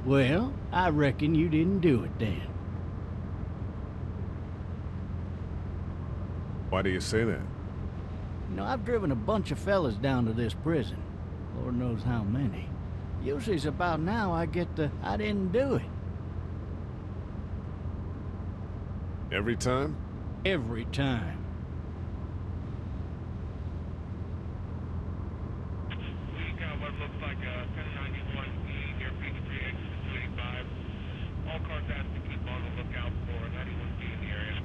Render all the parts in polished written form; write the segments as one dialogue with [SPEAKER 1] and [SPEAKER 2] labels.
[SPEAKER 1] Well, I reckon you didn't do it then.
[SPEAKER 2] Why do you say that?
[SPEAKER 1] You know, I've driven a bunch of fellas down to this prison. Lord knows how many. Usually it's about now I get the, I didn't do it.
[SPEAKER 2] Every time?
[SPEAKER 1] Every time.
[SPEAKER 3] We got what looks like a 1091E near Peachtree, exit 285. All cars asked to keep on the lookout for 91B in the area.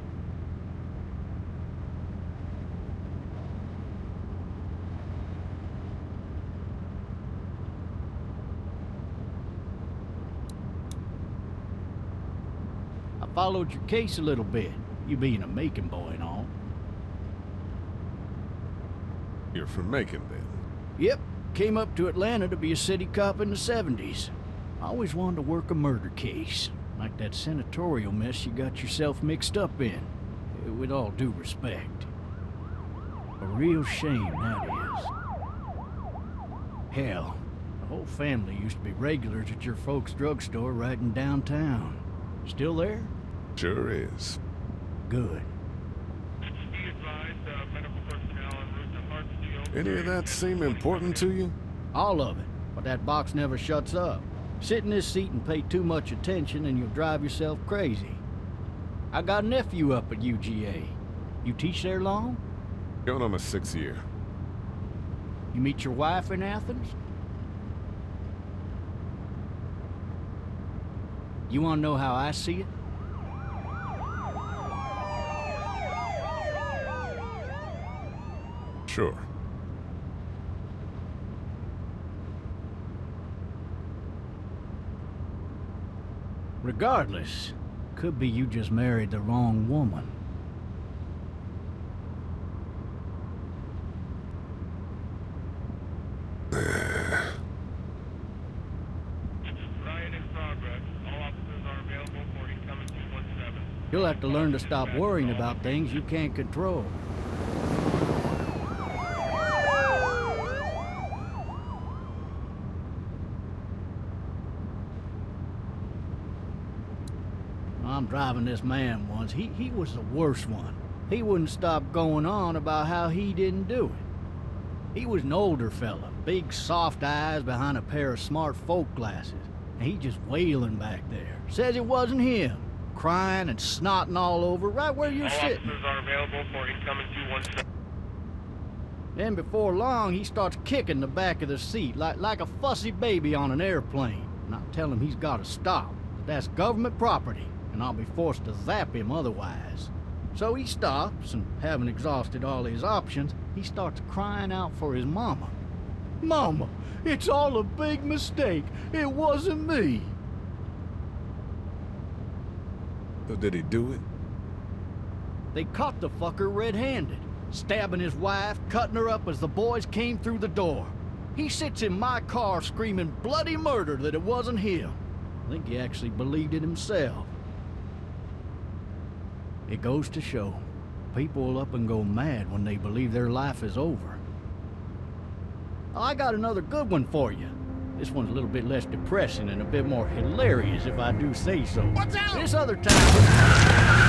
[SPEAKER 1] I followed your case a little bit, you being a Macon boy and all.
[SPEAKER 2] You're from Macon, then?
[SPEAKER 1] Yep, came up to Atlanta to be a city cop in the 70s. I always wanted to work a murder case, like that senatorial mess you got yourself mixed up in, with all due respect. A real shame, that is. Hell, the whole family used to be regulars at your folks' drugstore right in downtown. Still there?
[SPEAKER 2] Sure is.
[SPEAKER 1] Good.
[SPEAKER 3] Be advised, medical personnel en route to Hartsfield.
[SPEAKER 2] Any of that seem important to you?
[SPEAKER 1] All of it, but that box never shuts up. Sit in this seat and pay too much attention and you'll drive yourself crazy. I got a nephew up at UGA. You teach there long?
[SPEAKER 2] Going on my 6th year.
[SPEAKER 1] You meet your wife in Athens? You want to know how I see it?
[SPEAKER 2] Sure.
[SPEAKER 1] Regardless, could be you just married the wrong woman.
[SPEAKER 3] Riot in progress. All officers are available for incoming 217.
[SPEAKER 1] You'll have to learn to stop worrying about things you can't control. I'm driving this man once. He was the worst one. He wouldn't stop going on about how he didn't do it. He was an older fella, big soft eyes behind a pair of smart folk glasses. And he just wailing back there. Says it wasn't him. Crying and snotting all over right where you're
[SPEAKER 3] All
[SPEAKER 1] sitting.
[SPEAKER 3] officers are available for incoming 217.
[SPEAKER 1] Then before long, he starts kicking the back of the seat like a fussy baby on an airplane. And I tell him he's got to stop. That's government property, and I'll be forced to zap him otherwise. So he stops, and having exhausted all his options, he starts crying out for his mama. Mama, it's all a big mistake. It wasn't me.
[SPEAKER 2] So did he do it?
[SPEAKER 1] They caught the fucker red-handed, stabbing his wife, cutting her up as the boys came through the door. He sits in my car screaming bloody murder that it wasn't him. I think he actually believed it himself. It goes to show, people will up and go mad when they believe their life is over. I got another good one for you. This one's a little bit less depressing and a bit more hilarious if I do say so.
[SPEAKER 3] What's out?
[SPEAKER 1] This other time...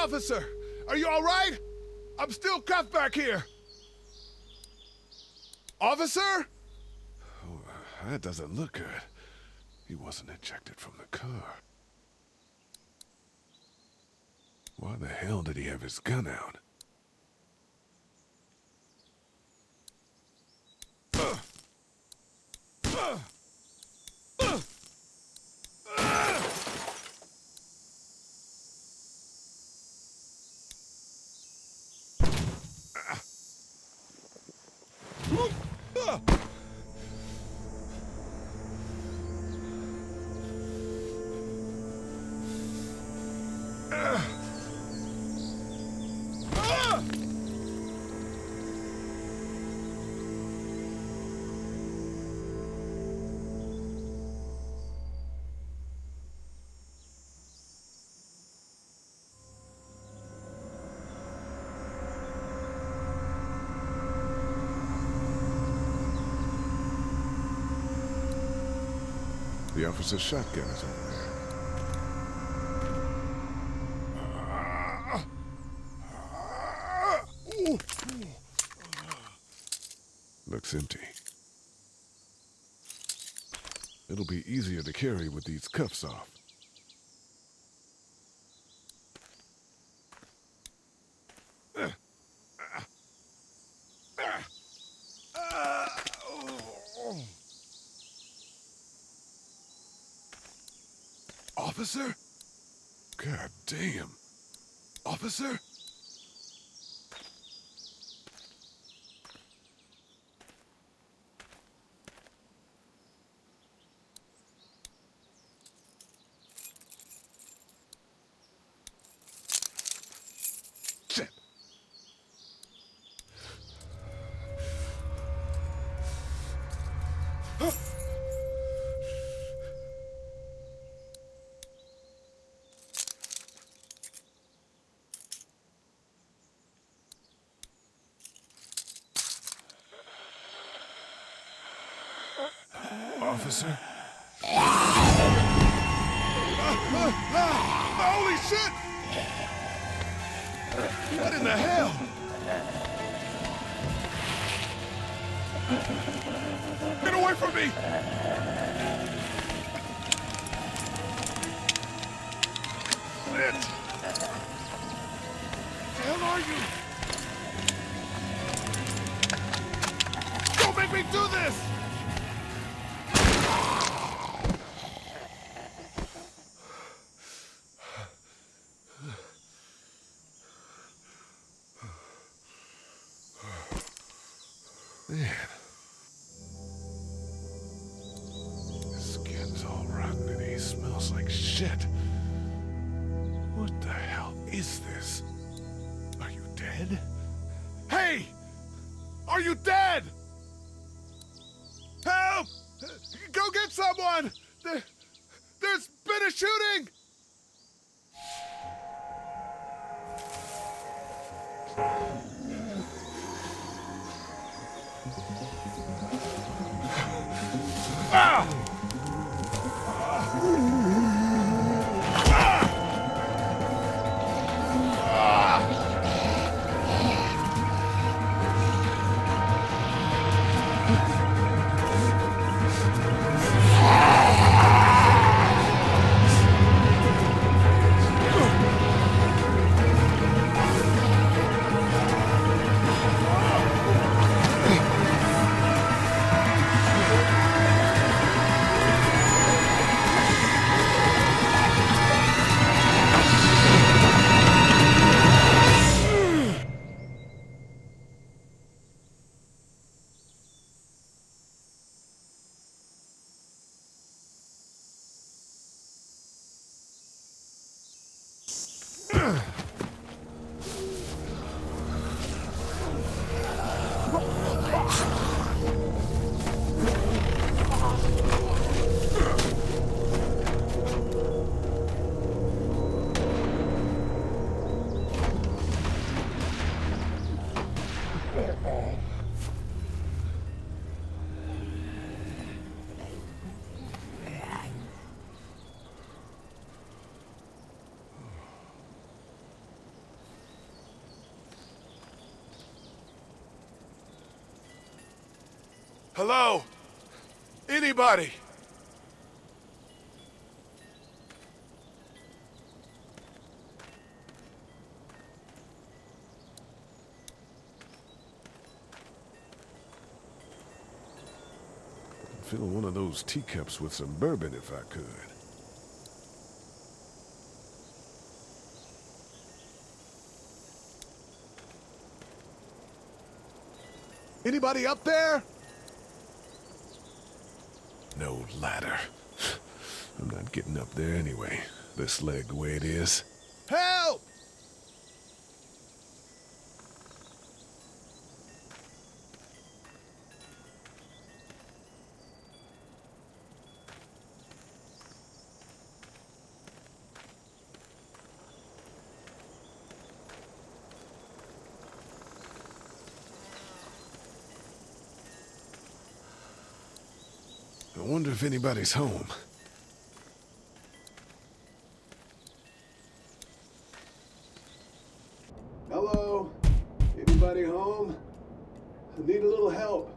[SPEAKER 2] Officer, are you all right? I'm still cuffed back here. Officer? Oh, that doesn't look good. He wasn't ejected from the car. Why the hell did he have his gun out? The officer's shotgun is over there. Looks empty. It'll be easier to carry with these cuffs off. Officer? God damn. Officer? Shit. Officer? Holy shit! What in the hell? Get away from me! Shit! The hell are you? Don't make me do this! Man. His skin's all rotten and he smells like shit. What the hell is this? Are you dead? Hey! Are you dead? Help! Go get someone! There's been a shooting! Ah! Hello? Anybody? I'd fill one of those teacups with some bourbon if I could. Anybody up there? No ladder. I'm not getting up there anyway. This leg the way it is. Help! I wonder if anybody's home.
[SPEAKER 4] Hello? Anybody home? I need a little help.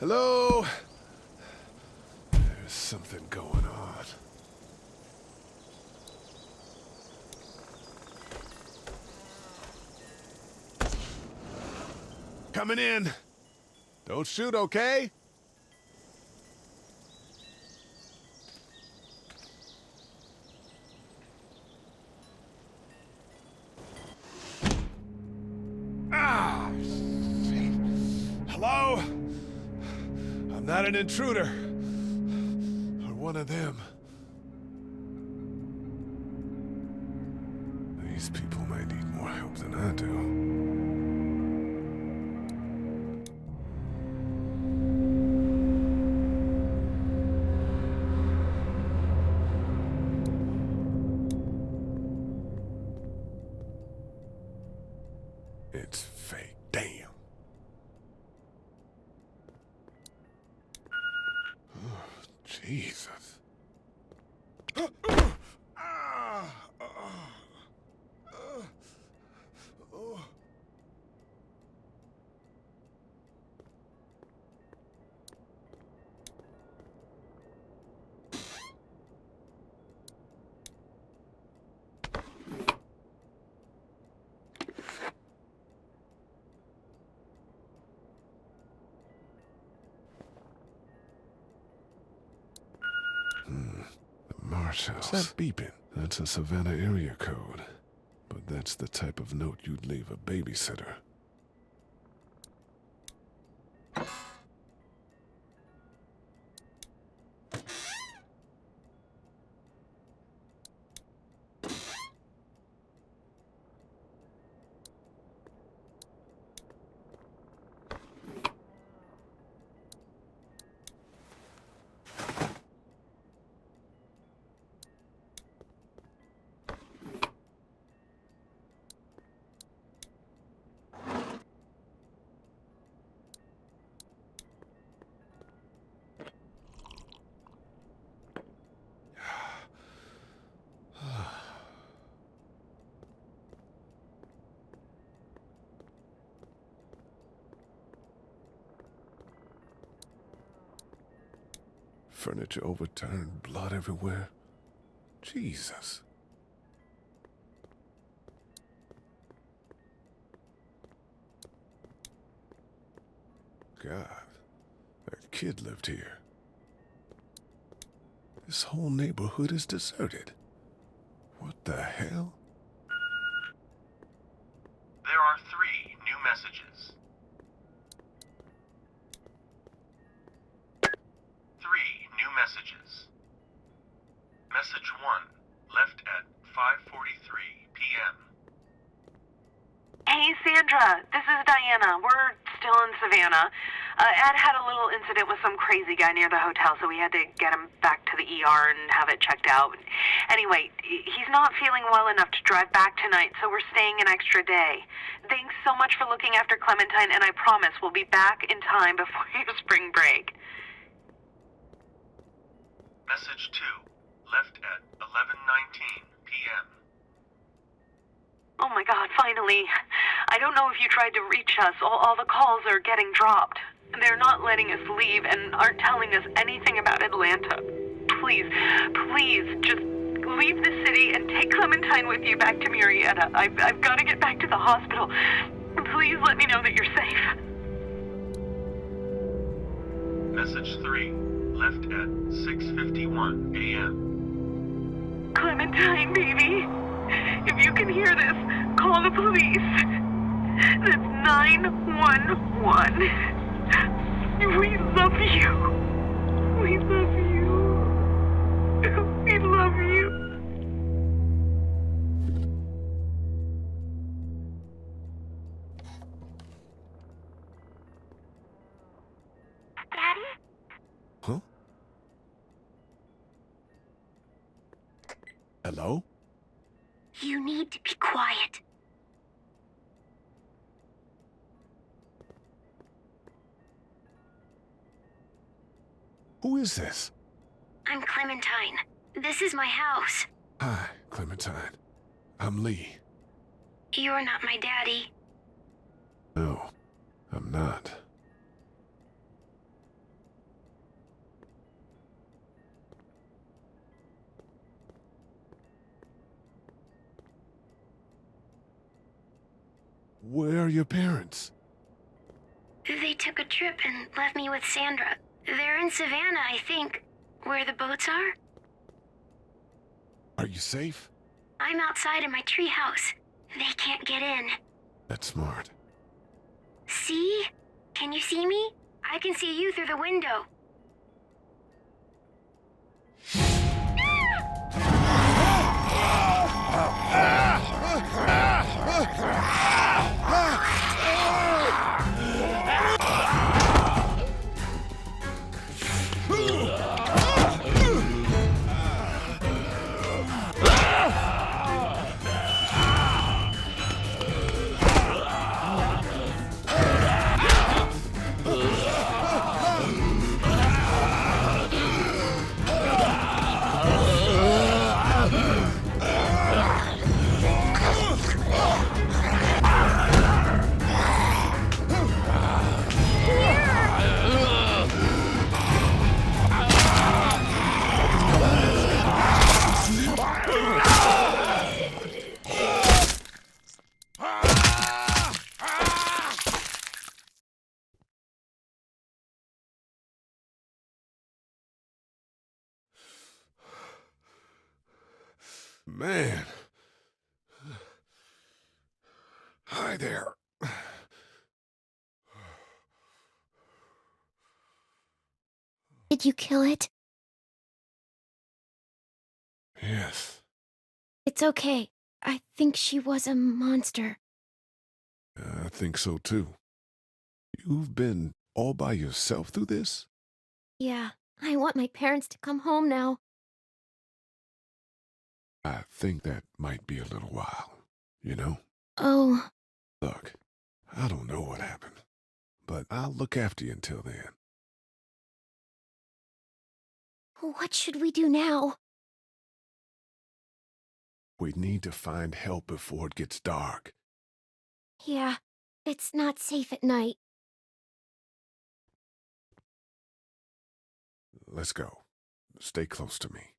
[SPEAKER 2] Hello? There's something going on. Coming in. Don't shoot, okay? Ah! Shit. Hello? I'm not an intruder. Or one of them. These people might need more help than I do. It's fake. Damn. Oh, Jesus. Marsh house. What's that beeping? That's a Savannah area code. But that's the type of note you'd leave a babysitter. Furniture overturned, blood everywhere. Jesus. God, that kid lived here. This whole neighborhood is deserted. What the hell?
[SPEAKER 5] There are 3 new messages. 3 new messages. Message 1, left at 5:43 p.m.
[SPEAKER 6] Hey, Sandra. This is Diana. We're still in Savannah. Ed had a little incident with some crazy guy near the hotel, so we had to get him back to the ER and have it checked out. Anyway, he's not feeling well enough to drive back tonight, so we're staying an extra day. Thanks so much for looking after Clementine, and I promise we'll be back in time before your spring break.
[SPEAKER 5] Message 2, left at 11:19 p.m.
[SPEAKER 6] Oh my God, finally. I don't know if you tried to reach us. All the calls are getting dropped. They're not letting us leave and aren't telling us anything about Atlanta. Please, just leave the city and take Clementine with you back to Murrieta. I've got to get back to the hospital. Please let me know that you're safe.
[SPEAKER 5] Message 3, left at 6:51 a.m.
[SPEAKER 6] Clementine, baby. If you can hear this, call the police. That's 911. We love you. We love you. We love you. Daddy?
[SPEAKER 2] Huh? Hello?
[SPEAKER 7] You need to be quiet.
[SPEAKER 2] Who is this?
[SPEAKER 7] I'm Clementine. This is my house.
[SPEAKER 2] Hi, Clementine. I'm Lee.
[SPEAKER 7] You're not my daddy.
[SPEAKER 2] No, I'm not. Where are your parents?
[SPEAKER 7] They took a trip and left me with Sandra. They're in Savannah, I think. Where the boats are?
[SPEAKER 2] Are you safe?
[SPEAKER 7] I'm outside in my treehouse. They can't get in.
[SPEAKER 2] That's smart.
[SPEAKER 7] See? Can you see me? I can see you through the window.
[SPEAKER 2] Man. Hi there.
[SPEAKER 7] Did you kill it?
[SPEAKER 2] Yes.
[SPEAKER 7] It's okay. I think she was a monster.
[SPEAKER 2] I think so too. You've been all by yourself through this?
[SPEAKER 7] Yeah, I want my parents to come home now.
[SPEAKER 2] I think that might be a little while, you know?
[SPEAKER 7] Oh,
[SPEAKER 2] Look, I don't know what happened, but I'll look after you until then.
[SPEAKER 7] what should we do now?
[SPEAKER 2] We need to find help before it gets dark.
[SPEAKER 7] Yeah, it's not safe at night.
[SPEAKER 2] Let's go. Stay close to me.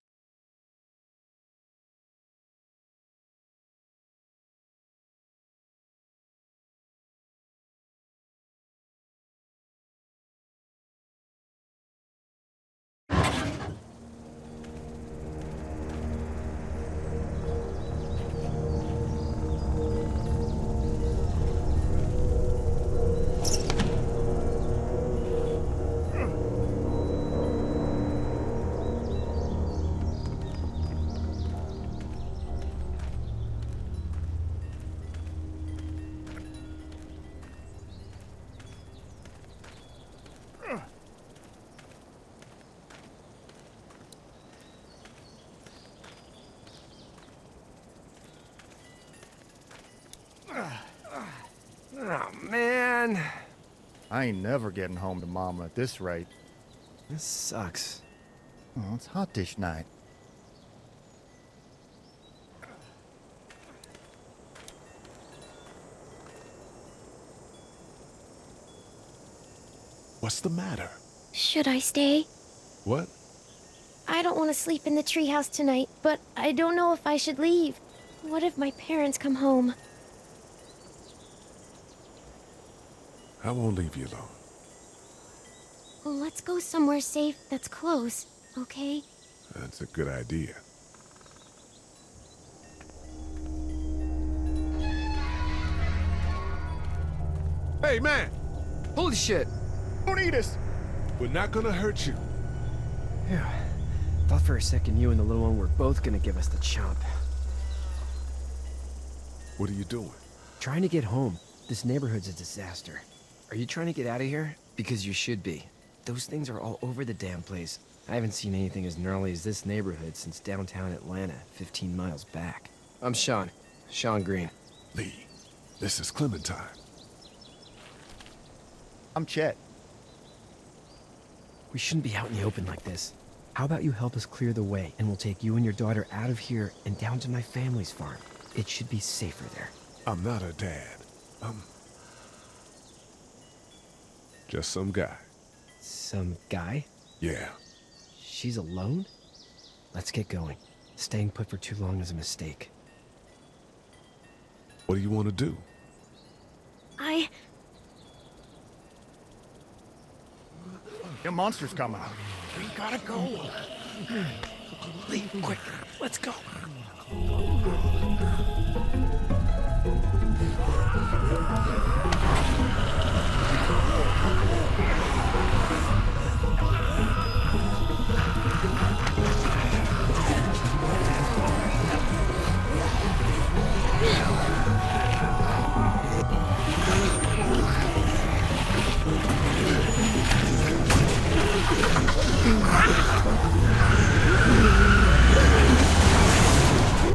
[SPEAKER 8] Oh, man.
[SPEAKER 9] I ain't never getting home to Mama at this rate.
[SPEAKER 8] This sucks.
[SPEAKER 9] Oh, it's hot dish night.
[SPEAKER 2] What's the matter?
[SPEAKER 7] Should I stay?
[SPEAKER 2] What?
[SPEAKER 7] I don't want to sleep in the treehouse tonight, but I don't know if I should leave. What if my parents come home?
[SPEAKER 2] I won't leave you alone.
[SPEAKER 7] Let's go somewhere safe that's close, okay?
[SPEAKER 2] That's a good idea. Hey, man!
[SPEAKER 8] Holy shit!
[SPEAKER 9] Don't eat us!
[SPEAKER 2] We're not gonna hurt you.
[SPEAKER 8] Yeah. Thought for a second you and the little one were both gonna give us the chomp.
[SPEAKER 2] What are you doing?
[SPEAKER 8] Trying to get home. This neighborhood's a disaster. Are you trying to get out of here? Because you should be. Those things are all over the damn place. I haven't seen anything as gnarly as this neighborhood since downtown Atlanta, 15 miles back. I'm Sean. Sean Green.
[SPEAKER 2] Lee, this is Clementine.
[SPEAKER 9] I'm Chet.
[SPEAKER 8] We shouldn't be out in the open like this. How about you help us clear the way, and we'll take you and your daughter out of here and down to my family's farm. It should be safer there.
[SPEAKER 2] I'm not a dad. I'm just some guy.
[SPEAKER 8] Some guy?
[SPEAKER 2] Yeah.
[SPEAKER 8] She's alone? Let's get going. Staying put for too long is a mistake.
[SPEAKER 2] What do you want to do?
[SPEAKER 9] The monster's coming.
[SPEAKER 8] We gotta go. Lee, quick, let's go.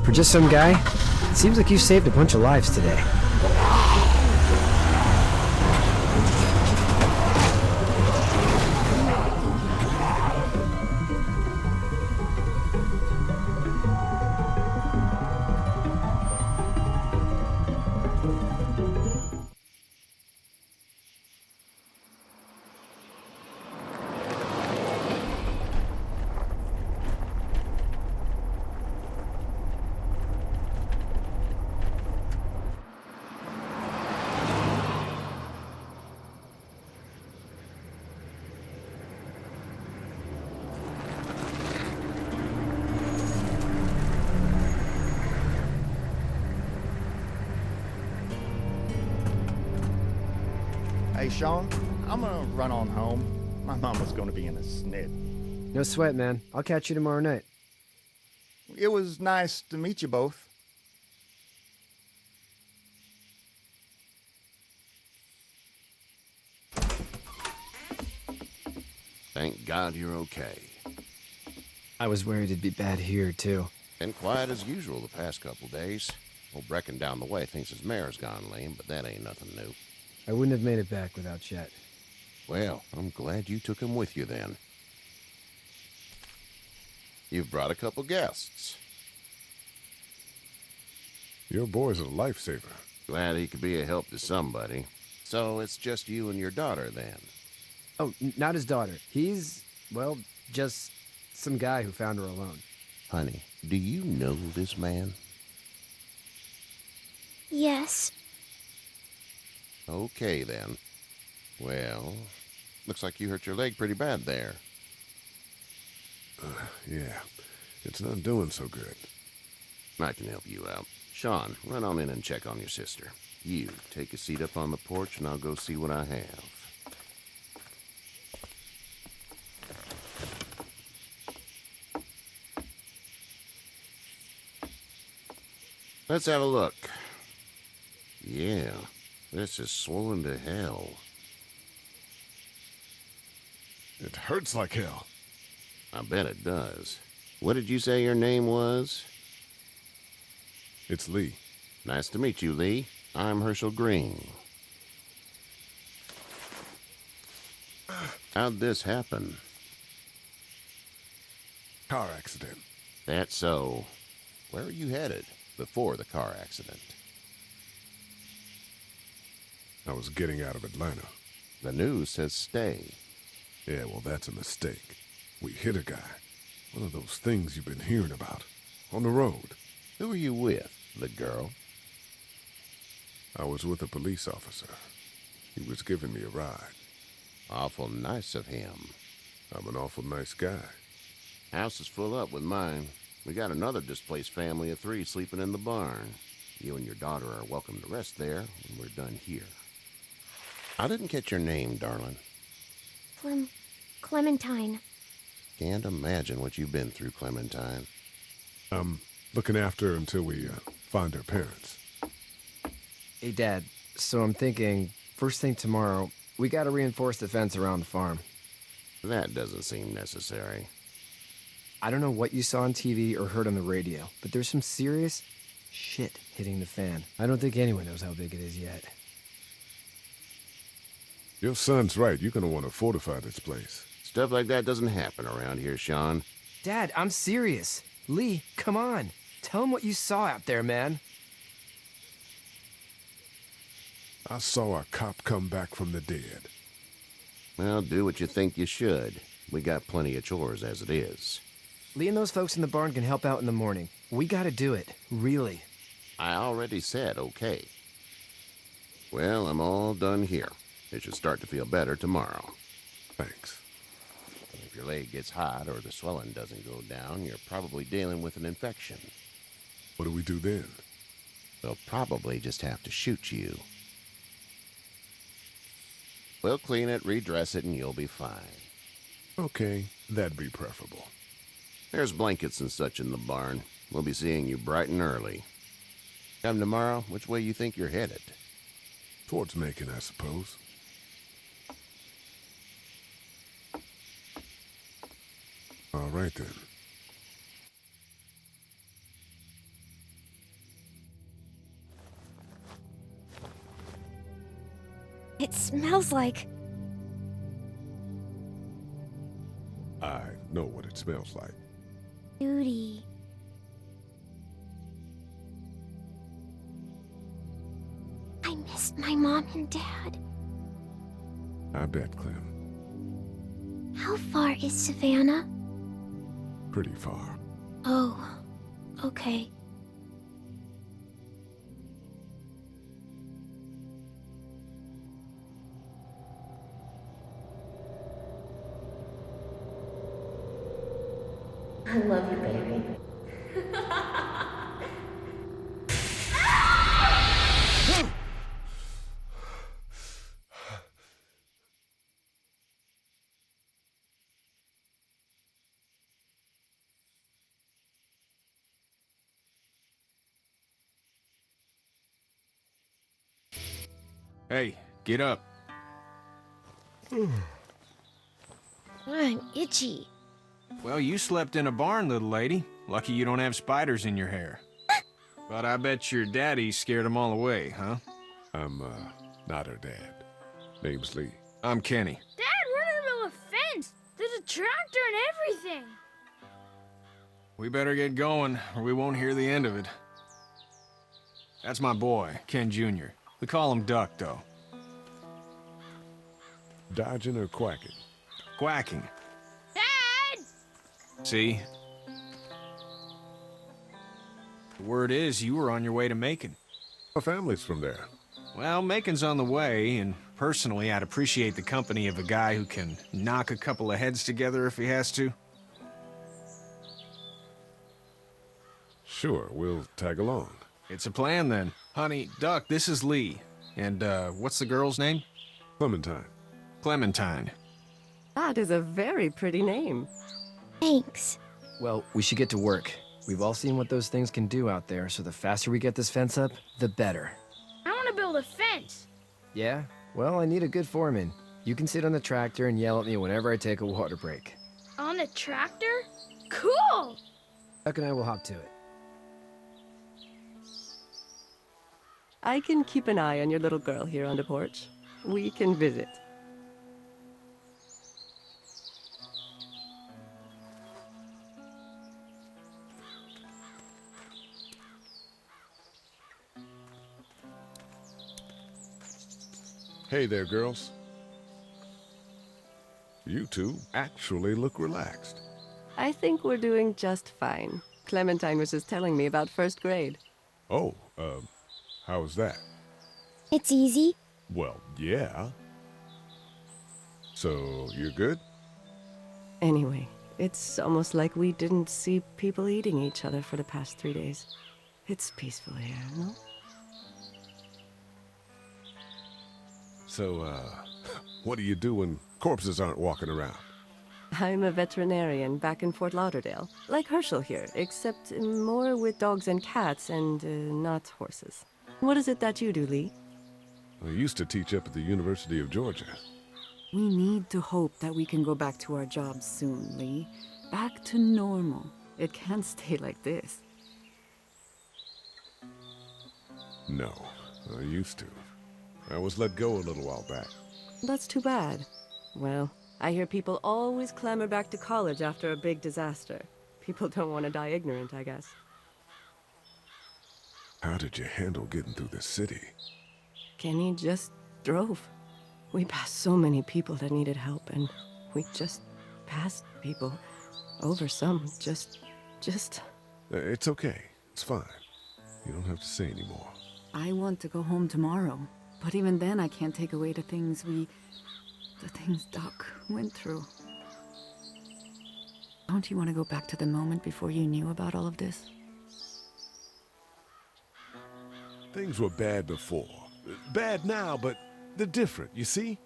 [SPEAKER 8] For just some guy, it seems like you saved a bunch of lives today.
[SPEAKER 9] Hey, Sean, I'm gonna run on home. My mama's gonna be in a snit.
[SPEAKER 8] No sweat, man. I'll catch you tomorrow night.
[SPEAKER 9] It was nice to meet you both.
[SPEAKER 10] Thank God you're okay.
[SPEAKER 8] I was worried it'd be bad here, too.
[SPEAKER 10] Been quiet as usual the past couple days. Old Brecken down the way thinks his mare's gone lame, but that ain't nothing new.
[SPEAKER 8] I wouldn't have made it back without Chet.
[SPEAKER 10] Well, I'm glad you took him with you then. You've brought a couple guests.
[SPEAKER 2] Your boy's a lifesaver.
[SPEAKER 10] Glad he could be a help to somebody. So it's just you and your daughter then?
[SPEAKER 8] Oh, not his daughter. He's, well, just some guy who found her alone.
[SPEAKER 10] Honey, do you know this man?
[SPEAKER 7] Yes.
[SPEAKER 10] Okay, then. Well, looks like you hurt your leg pretty bad there.
[SPEAKER 2] Yeah, it's not doing so good.
[SPEAKER 10] I can help you out. Sean, run on in and check on your sister. You, take a seat up on the porch and I'll go see what I have. Let's have a look. Yeah, this is swollen to hell.
[SPEAKER 2] It hurts like hell.
[SPEAKER 10] I bet it does. What did you say your name was?
[SPEAKER 2] It's Lee.
[SPEAKER 10] Nice to meet you, Lee. I'm Herschel Green. How'd this happen?
[SPEAKER 2] Car accident.
[SPEAKER 10] That's so. Where are you headed before the car accident?
[SPEAKER 2] I was getting out of Atlanta.
[SPEAKER 10] The news says stay.
[SPEAKER 2] Yeah, well, that's a mistake. We hit a guy. One of those things you've been hearing about. On the road.
[SPEAKER 10] Who were you with? The girl?
[SPEAKER 2] I was with a police officer. He was giving me a ride.
[SPEAKER 10] Awful nice of him.
[SPEAKER 2] I'm an awful nice guy.
[SPEAKER 10] House is full up with mine. We got another displaced family of 3 sleeping in the barn. You and your daughter are welcome to rest there when we're done here. I didn't catch your name, darling.
[SPEAKER 7] Clementine.
[SPEAKER 10] Can't imagine what you've been through, Clementine.
[SPEAKER 2] I'm looking after her until we find her parents.
[SPEAKER 8] Hey, Dad, so I'm thinking, first thing tomorrow, we gotta reinforce the fence around the farm.
[SPEAKER 10] That doesn't seem necessary.
[SPEAKER 8] I don't know what you saw on TV or heard on the radio, but there's some serious shit hitting the fan. I don't think anyone knows how big it is yet.
[SPEAKER 2] Your son's right. You're gonna want to fortify this place.
[SPEAKER 10] Stuff like that doesn't happen around here, Sean.
[SPEAKER 8] Dad, I'm serious. Lee, come on. Tell him what you saw out there, man.
[SPEAKER 2] I saw a cop come back from the dead.
[SPEAKER 10] Well, do what you think you should. We got plenty of chores as it is.
[SPEAKER 8] Lee and those folks in the barn can help out in the morning. We gotta do it. Really.
[SPEAKER 10] I already said okay. Well, I'm all done here. It should start to feel better tomorrow.
[SPEAKER 2] Thanks.
[SPEAKER 10] If your leg gets hot or the swelling doesn't go down, you're probably dealing with an infection.
[SPEAKER 2] What do we do then?
[SPEAKER 10] They'll probably just have to shoot you. We'll clean it, redress it, and you'll be fine.
[SPEAKER 2] Okay, that'd be preferable.
[SPEAKER 10] There's blankets and such in the barn. We'll be seeing you bright and early. Come tomorrow, which way you think you're headed?
[SPEAKER 2] Towards Macon, I suppose. All right, then.
[SPEAKER 7] It smells like...
[SPEAKER 2] I know what it smells like.
[SPEAKER 7] duty. I missed my mom and dad.
[SPEAKER 2] I bet, Clem.
[SPEAKER 7] How far is Savannah?
[SPEAKER 2] Pretty far.
[SPEAKER 7] Oh, okay.
[SPEAKER 11] I love you, baby.
[SPEAKER 12] Hey, get up.
[SPEAKER 7] I'm itchy.
[SPEAKER 12] Well, you slept in a barn, little lady. Lucky you don't have spiders in your hair. But I bet your daddy scared them all away, huh?
[SPEAKER 2] I'm, not her dad. Name's Lee.
[SPEAKER 12] I'm Kenny.
[SPEAKER 11] Dad, we're in the middle of a fence. There's a tractor and everything.
[SPEAKER 12] We better get going, or we won't hear the end of it. That's my boy, Ken Jr. We call him Duck, though.
[SPEAKER 2] Dodging or quacking?
[SPEAKER 12] Quacking.
[SPEAKER 11] Dad!
[SPEAKER 12] See? The word is you were on your way to Macon.
[SPEAKER 2] Our family's from there.
[SPEAKER 12] Well, Macon's on the way, and personally, I'd appreciate the company of a guy who can knock a couple of heads together if he has to.
[SPEAKER 2] Sure, we'll tag along.
[SPEAKER 12] It's a plan, then. Honey, Duck, this is Lee. And, what's the girl's name?
[SPEAKER 2] Clementine.
[SPEAKER 12] Clementine.
[SPEAKER 13] That is a very pretty name.
[SPEAKER 7] Thanks.
[SPEAKER 8] Well, we should get to work. We've all seen what those things can do out there, so the faster we get this fence up, the better.
[SPEAKER 11] I want to build a fence.
[SPEAKER 8] Yeah? Well, I need a good foreman. You can sit on the tractor and yell at me whenever I take a water break.
[SPEAKER 11] On the tractor? Cool!
[SPEAKER 8] Duck and I will hop to it.
[SPEAKER 13] I can keep an eye on your little girl here on the porch. We can visit.
[SPEAKER 2] Hey there, girls. You two actually look relaxed.
[SPEAKER 13] I think we're doing just fine. Clementine was just telling me about first grade.
[SPEAKER 2] Oh, how was that?
[SPEAKER 11] It's easy.
[SPEAKER 2] Well, yeah. So, you're good?
[SPEAKER 13] Anyway, it's almost like we didn't see people eating each other for the past 3 days. It's peaceful here, no?
[SPEAKER 2] So, what do you do when corpses aren't walking around?
[SPEAKER 13] I'm a veterinarian back in Fort Lauderdale. Like Herschel here, except more with dogs and cats and not horses. What is it that you do, Lee?
[SPEAKER 2] I used to teach up at the University of Georgia.
[SPEAKER 14] We need to hope that we can go back to our jobs soon, Lee. Back to normal.
[SPEAKER 13] It can't stay like this.
[SPEAKER 2] No, I used to. I was let go a little while back.
[SPEAKER 13] That's too bad. Well, I hear people always clamor back to college after a big disaster. People don't want to die ignorant, I guess.
[SPEAKER 2] How did you handle getting through the city?
[SPEAKER 13] Kenny just drove. We passed so many people that needed help, and we just passed people. Over some, just...
[SPEAKER 2] It's okay. It's fine. You don't have to say anymore.
[SPEAKER 14] I want to go home tomorrow, but even then I can't take away the things Doc went through. Don't you want to go back to the moment before you knew about all of this?
[SPEAKER 2] Things were bad before. Bad now, but they're different, you see?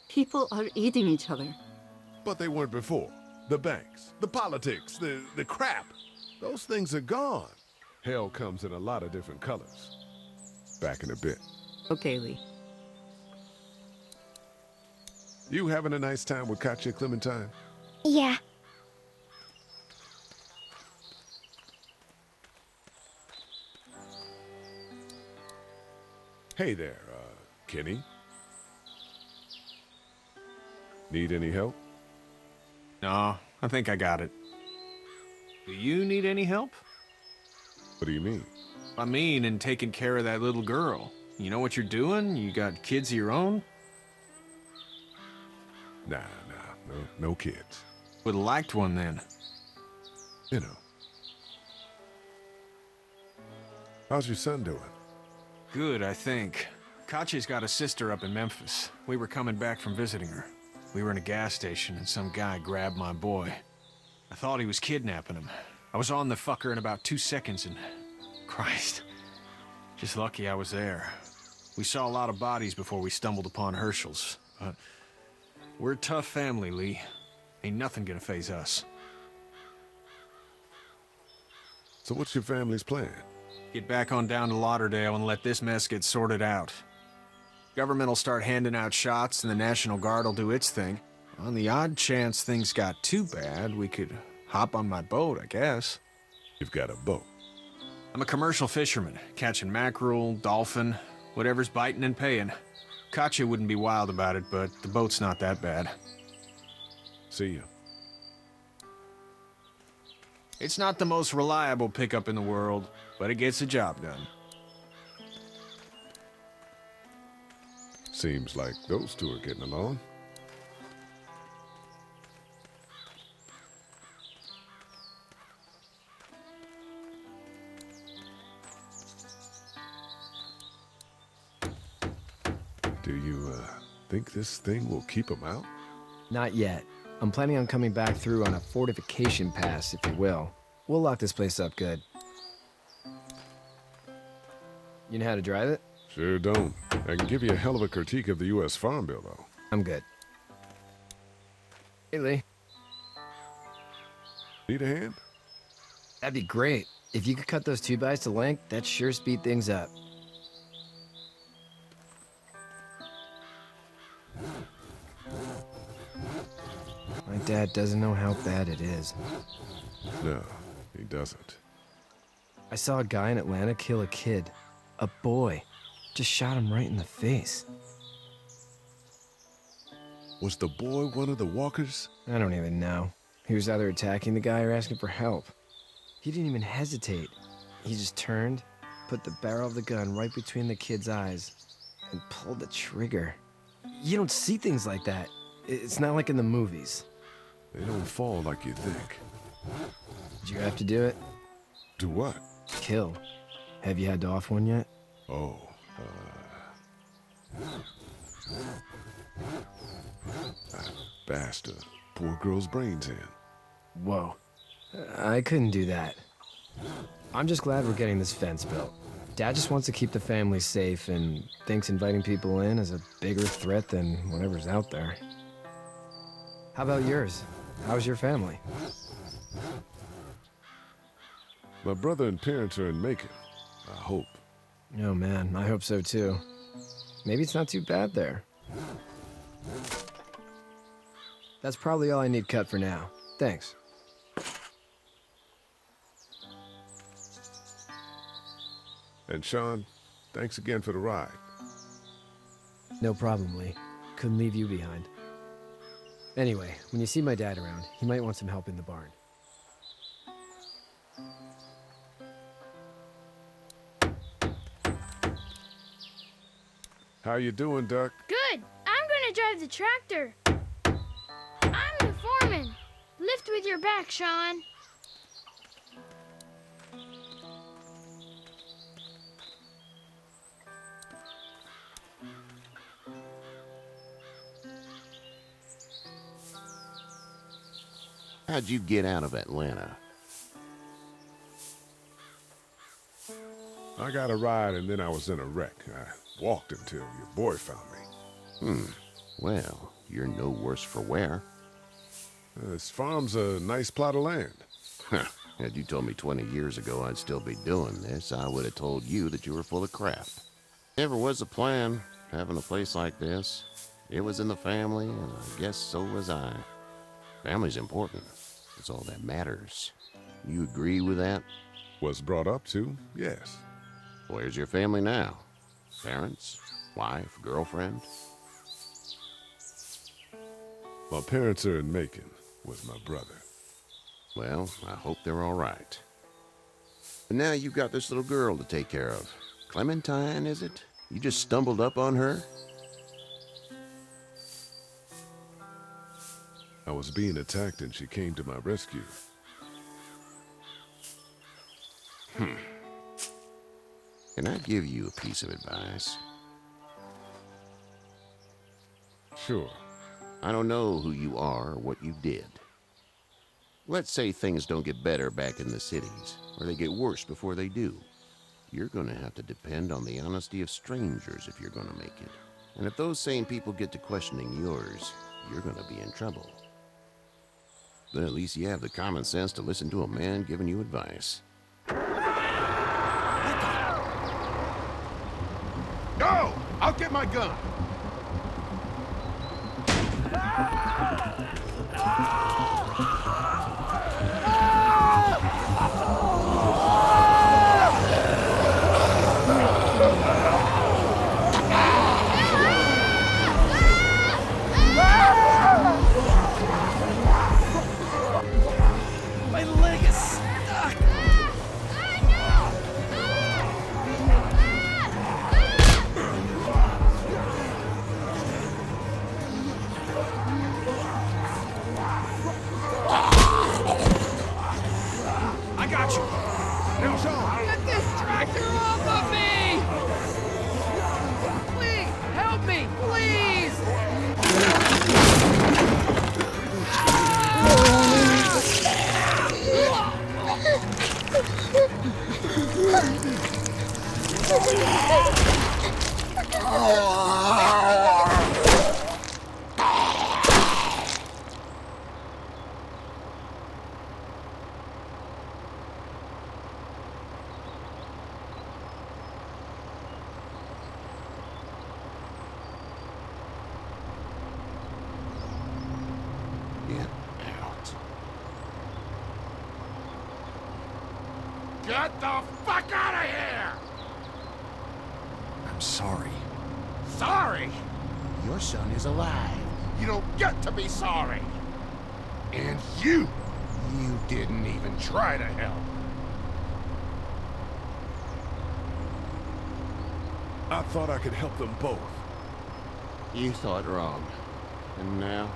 [SPEAKER 14] People are eating each other.
[SPEAKER 2] But they weren't before. The banks, the politics, the crap. Those things are gone. Hell comes in a lot of different colors. Back in a bit.
[SPEAKER 13] Okay, Lee.
[SPEAKER 2] You having a nice time with Katya, Clementine?
[SPEAKER 11] Yeah.
[SPEAKER 2] Hey there, Kenny. Need any help?
[SPEAKER 12] No, I think I got it. Do you need any help?
[SPEAKER 2] What do you mean?
[SPEAKER 12] I mean, in taking care of that little girl. You know what you're doing? You got kids of your own?
[SPEAKER 2] Nah, no kids.
[SPEAKER 12] Would've liked one then.
[SPEAKER 2] You know. How's your son doing?
[SPEAKER 12] Good, I think. Katya's got a sister up in Memphis. We were coming back from visiting her. We were in a gas station and some guy grabbed my boy. I thought he was kidnapping him. I was on the fucker in about 2 seconds and... Christ. Just lucky I was there. We saw a lot of bodies before we stumbled upon Herschel's. But we're a tough family, Lee. Ain't nothing gonna faze us.
[SPEAKER 2] So what's your family's plan?
[SPEAKER 12] Get back on down to Lauderdale and let this mess get sorted out. Government will start handing out shots and the National Guard will do its thing. On the odd chance things got too bad, we could hop on my boat, I guess.
[SPEAKER 2] You've got a boat?
[SPEAKER 12] I'm a commercial fisherman, catching mackerel, dolphin, whatever's biting and paying. Katya wouldn't be wild about it, but the boat's not that bad.
[SPEAKER 2] See you.
[SPEAKER 12] It's not the most reliable pickup in the world, but it gets the job done.
[SPEAKER 2] Seems like those two are getting along. Do you, think this thing will keep them out?
[SPEAKER 8] Not yet. I'm planning on coming back through on a fortification pass, if you will. We'll lock this place up good. You know how to drive it?
[SPEAKER 2] Sure don't. I can give you a hell of a critique of the U.S. Farm Bill, though.
[SPEAKER 8] I'm good. Hey, Lee.
[SPEAKER 2] Need a hand?
[SPEAKER 8] That'd be great. If you could cut those 2x to length, that'd sure speed things up. My dad doesn't know how bad it is.
[SPEAKER 2] No, he doesn't.
[SPEAKER 8] I saw a guy in Atlanta kill a kid. A boy. Just shot him right in the face.
[SPEAKER 2] Was the boy one of the walkers?
[SPEAKER 8] I don't even know. He was either attacking the guy or asking for help. He didn't even hesitate. He just turned, put the barrel of the gun right between the kid's eyes, and pulled the trigger. You don't see things like that. It's not like in the movies.
[SPEAKER 2] They don't fall like you think.
[SPEAKER 8] Did you have to do it?
[SPEAKER 2] Do what?
[SPEAKER 8] Kill. Have you had to off one yet?
[SPEAKER 2] Oh, I bashed a poor girl's brains in.
[SPEAKER 8] Whoa. I couldn't do that. I'm just glad we're getting this fence built. Dad just wants to keep the family safe and thinks inviting people in is a bigger threat than whatever's out there. How about yours? How's your family?
[SPEAKER 2] My brother and parents are in Macon. I hope.
[SPEAKER 8] Oh man, I hope so too. Maybe it's not too bad there. That's probably all I need cut for now. Thanks.
[SPEAKER 2] And Sean, thanks again for the ride.
[SPEAKER 8] No problem, Lee. Couldn't leave you behind. Anyway, when you see my dad around, he might want some help in the barn.
[SPEAKER 2] How you doing, Duck?
[SPEAKER 11] Good. I'm gonna drive the tractor. I'm the foreman. Lift with your back, Sean.
[SPEAKER 10] How'd you get out of Atlanta?
[SPEAKER 2] I got a ride and then I was in a wreck. I walked until your boy found me.
[SPEAKER 10] Well, you're no worse for wear.
[SPEAKER 2] This farm's a nice plot of land.
[SPEAKER 10] Had you told me 20 years ago I'd still be doing this, I would have told you that you were full of crap. Never was a plan, having a place like this. It was in the family, and I guess so was I. Family's important. It's all that matters. You agree with that?
[SPEAKER 2] Was brought up to, yes.
[SPEAKER 10] Where's your family now? Parents? Wife? Girlfriend?
[SPEAKER 2] My parents are in Macon with my brother.
[SPEAKER 10] Well, I hope they're all right. And now you've got this little girl to take care of. Clementine, is it? You just stumbled up on her?
[SPEAKER 2] I was being attacked and she came to my rescue.
[SPEAKER 10] Can I give you a piece of advice?
[SPEAKER 2] Sure.
[SPEAKER 10] I don't know who you are or what you did. Let's say things don't get better back in the cities, or they get worse before they do. You're gonna have to depend on the honesty of strangers if you're gonna make it. And if those same people get to questioning yours, you're gonna be in trouble. But at least you have the common sense to listen to a man giving you advice.
[SPEAKER 2] No! I'll get my gun!
[SPEAKER 8] My leg is stuck!
[SPEAKER 12] I got you.
[SPEAKER 2] Now, Sean!
[SPEAKER 15] Get this tractor off of me! Please, help me, please!
[SPEAKER 10] Get out.
[SPEAKER 2] Get the fuck out of here!
[SPEAKER 12] I'm sorry.
[SPEAKER 2] Sorry? Your son is alive. You don't get to be sorry. And you didn't even try to help. I thought I could help them both.
[SPEAKER 10] You thought wrong. And now?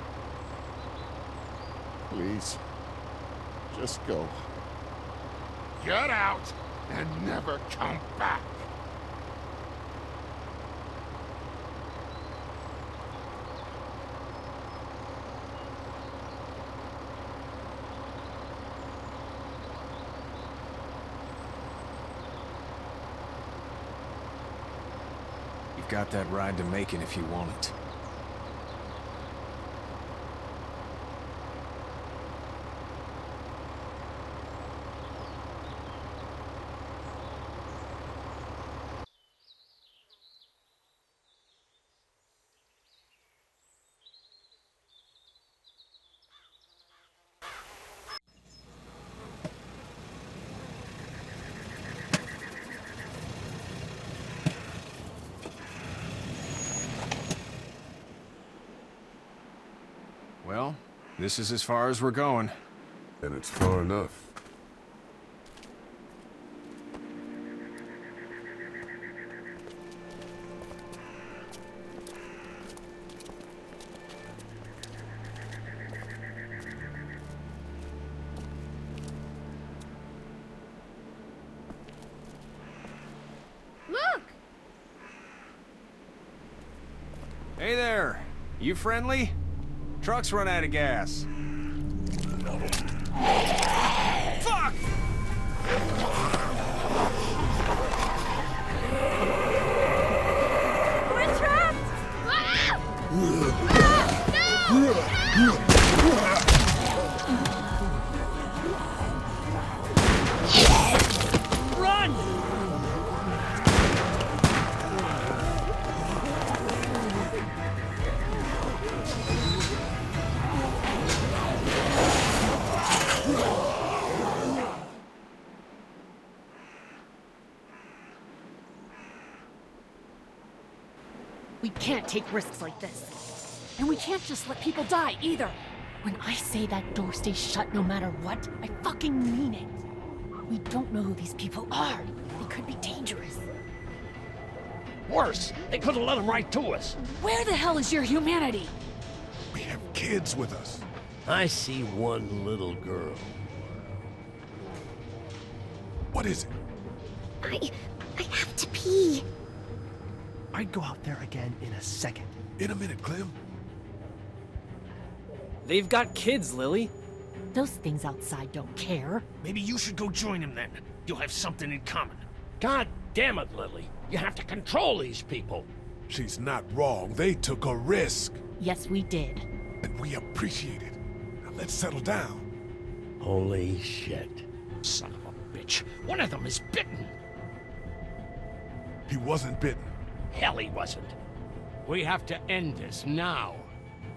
[SPEAKER 2] Please, just go. Get out and never come back.
[SPEAKER 12] You've got that ride to Macon if you want it. Well, this is as far as we're going.
[SPEAKER 2] And it's far enough.
[SPEAKER 11] Look!
[SPEAKER 12] Hey there! You friendly? Truck's run out of gas. Fuck!
[SPEAKER 11] We're trapped! Ah! Ah! No! Run!
[SPEAKER 16] We can't take risks like this. And we can't just let people die, either. When I say that door stays shut no matter what, I fucking mean it. We don't know who these people are. They could be dangerous.
[SPEAKER 17] Worse, they could have let them right to us.
[SPEAKER 16] Where the hell is your humanity?
[SPEAKER 2] We have kids with us.
[SPEAKER 17] I see one little girl.
[SPEAKER 2] What is it?
[SPEAKER 7] I have to pee.
[SPEAKER 17] I'd go out there again in a second.
[SPEAKER 2] In a minute, Clem.
[SPEAKER 15] They've got kids, Lily.
[SPEAKER 16] Those things outside don't care.
[SPEAKER 17] Maybe you should go join them then. You'll have something in common. God damn it, Lily. You have to control these people.
[SPEAKER 2] She's not wrong. They took a risk.
[SPEAKER 16] Yes, we did.
[SPEAKER 2] And we appreciate it. Now let's settle down.
[SPEAKER 17] Holy shit. Son of a bitch. One of them is bitten.
[SPEAKER 2] He wasn't bitten.
[SPEAKER 17] Hell, he wasn't. We have to end this now.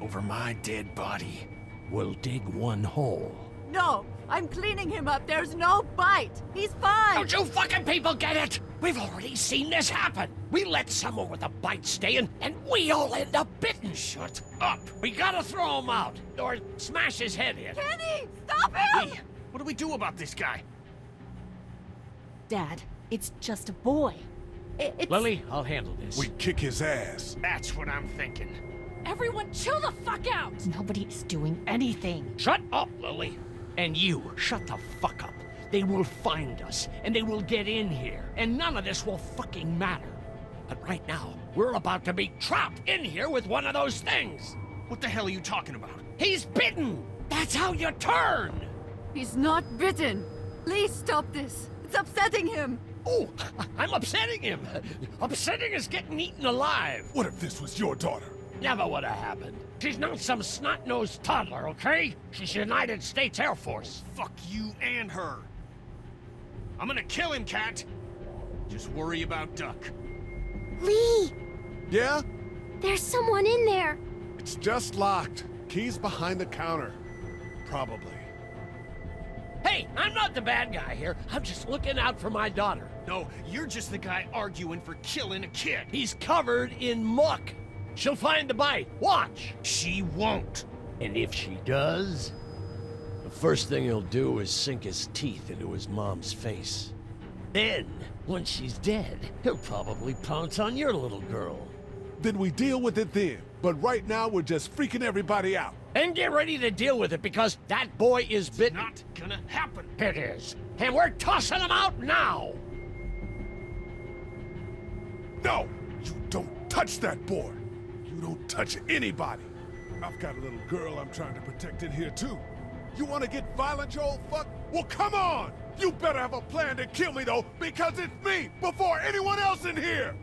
[SPEAKER 12] Over my dead body.
[SPEAKER 17] We'll dig one hole.
[SPEAKER 14] No! I'm cleaning him up. There's no bite. He's fine.
[SPEAKER 17] Don't you fucking people get it? We've already seen this happen. We let someone with a bite stay in, and we all end up bitten. Shut up. We gotta throw him out, or smash his head in.
[SPEAKER 14] Kenny! Stop him!
[SPEAKER 12] What do we do about this guy?
[SPEAKER 16] Dad, it's just a boy. It's...
[SPEAKER 17] Lily, I'll handle this.
[SPEAKER 2] We kick his ass.
[SPEAKER 17] That's what I'm thinking.
[SPEAKER 16] Everyone chill the fuck out! Nobody is doing anything.
[SPEAKER 17] Shut up, Lily. And you, shut the fuck up. They will find us, and they will get in here, and none of this will fucking matter. But right now, we're about to be trapped in here with one of those things.
[SPEAKER 12] What the hell are you talking about?
[SPEAKER 17] He's bitten! That's how you turn!
[SPEAKER 14] He's not bitten. Please stop this. It's upsetting him.
[SPEAKER 17] Oh, I'm upsetting him. Upsetting is getting eaten alive.
[SPEAKER 2] What if this was your daughter?
[SPEAKER 17] Never would have happened. She's not some snot-nosed toddler, okay? She's United States Air Force.
[SPEAKER 12] Fuck you and her. I'm gonna kill him, Cat. Just worry about Duck.
[SPEAKER 7] Lee!
[SPEAKER 2] Yeah?
[SPEAKER 7] There's someone in there.
[SPEAKER 2] It's just locked. Key's behind the counter. Probably.
[SPEAKER 17] Hey, I'm not the bad guy here. I'm just looking out for my daughter.
[SPEAKER 12] No, you're just the guy arguing for killing a kid.
[SPEAKER 17] He's covered in muck. She'll find the bite. Watch.
[SPEAKER 12] She won't.
[SPEAKER 17] And if she does, the first thing he'll do is sink his teeth into his mom's face. Then, once she's dead, he'll probably pounce on your little girl.
[SPEAKER 2] then we deal with it then. But right now, we're just freaking everybody out.
[SPEAKER 17] And get ready to deal with it, because that boy is bitten.
[SPEAKER 3] Not gonna happen.
[SPEAKER 17] It is. And we're tossing him out now!
[SPEAKER 2] No! You don't touch that boy! You don't touch anybody! I've got a little girl I'm trying to protect in here, too. You want to get violent, you old fuck? Well, come on! You better have a plan to kill me, though, because it's me before anyone else in here!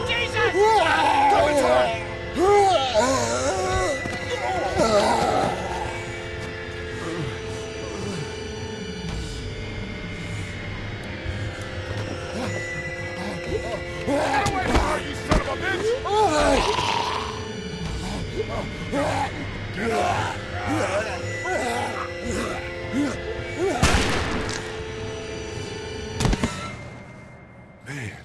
[SPEAKER 17] Jesus!
[SPEAKER 2] Clementine! Get away from her, you son of a bitch! Get up! Man.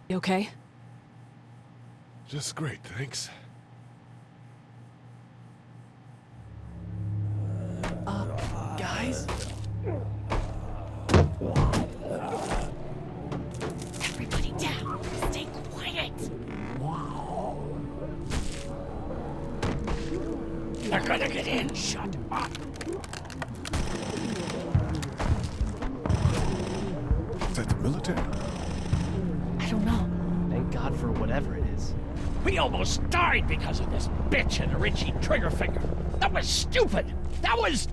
[SPEAKER 16] You okay?
[SPEAKER 2] Just great, thanks.
[SPEAKER 15] Guys?
[SPEAKER 16] Everybody down! Stay quiet!
[SPEAKER 17] They're gonna get in! Shut up!
[SPEAKER 2] Is that the military?
[SPEAKER 16] I don't know.
[SPEAKER 15] Thank God for whatever it is.
[SPEAKER 17] We almost died because of this bitch and a Richie trigger finger. That was stupid! That was...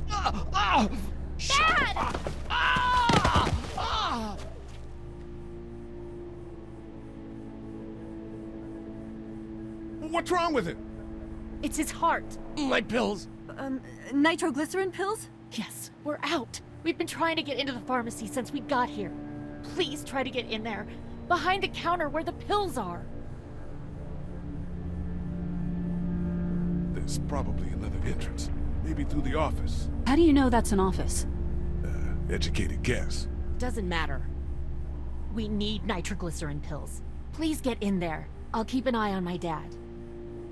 [SPEAKER 11] Dad!
[SPEAKER 2] What's wrong with it?
[SPEAKER 16] It's his heart.
[SPEAKER 17] My pills.
[SPEAKER 14] Nitroglycerin pills?
[SPEAKER 16] Yes, we're out. We've been trying to get into the pharmacy since we got here. Please try to get in there. Behind the counter where the pills are.
[SPEAKER 2] There's probably another entrance. Maybe through the office.
[SPEAKER 14] How do you know that's an office?
[SPEAKER 2] Educated guess.
[SPEAKER 16] Doesn't matter. We need nitroglycerin pills. Please get in there. I'll keep an eye on my dad.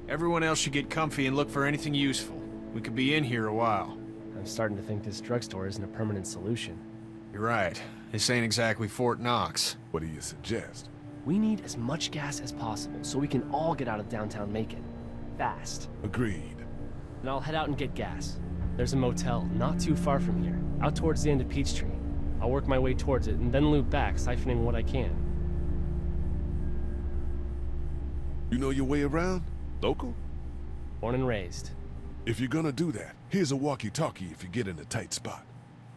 [SPEAKER 12] Everyone else should get comfy and look for anything useful. We could be in here a while.
[SPEAKER 15] I'm starting to think this drugstore isn't a permanent solution.
[SPEAKER 12] You're right. This ain't exactly Fort Knox.
[SPEAKER 2] What do you suggest?
[SPEAKER 15] We need as much gas as possible so we can all get out of downtown Macon. Fast.
[SPEAKER 2] Agreed.
[SPEAKER 15] And I'll head out and get gas. There's a motel not too far from here, out towards the end of Peachtree. I'll work my way towards it and then loop back, siphoning what I can.
[SPEAKER 2] You know your way around? Local?
[SPEAKER 15] Born and raised.
[SPEAKER 2] If you're gonna do that, here's a walkie-talkie if you get in a tight spot.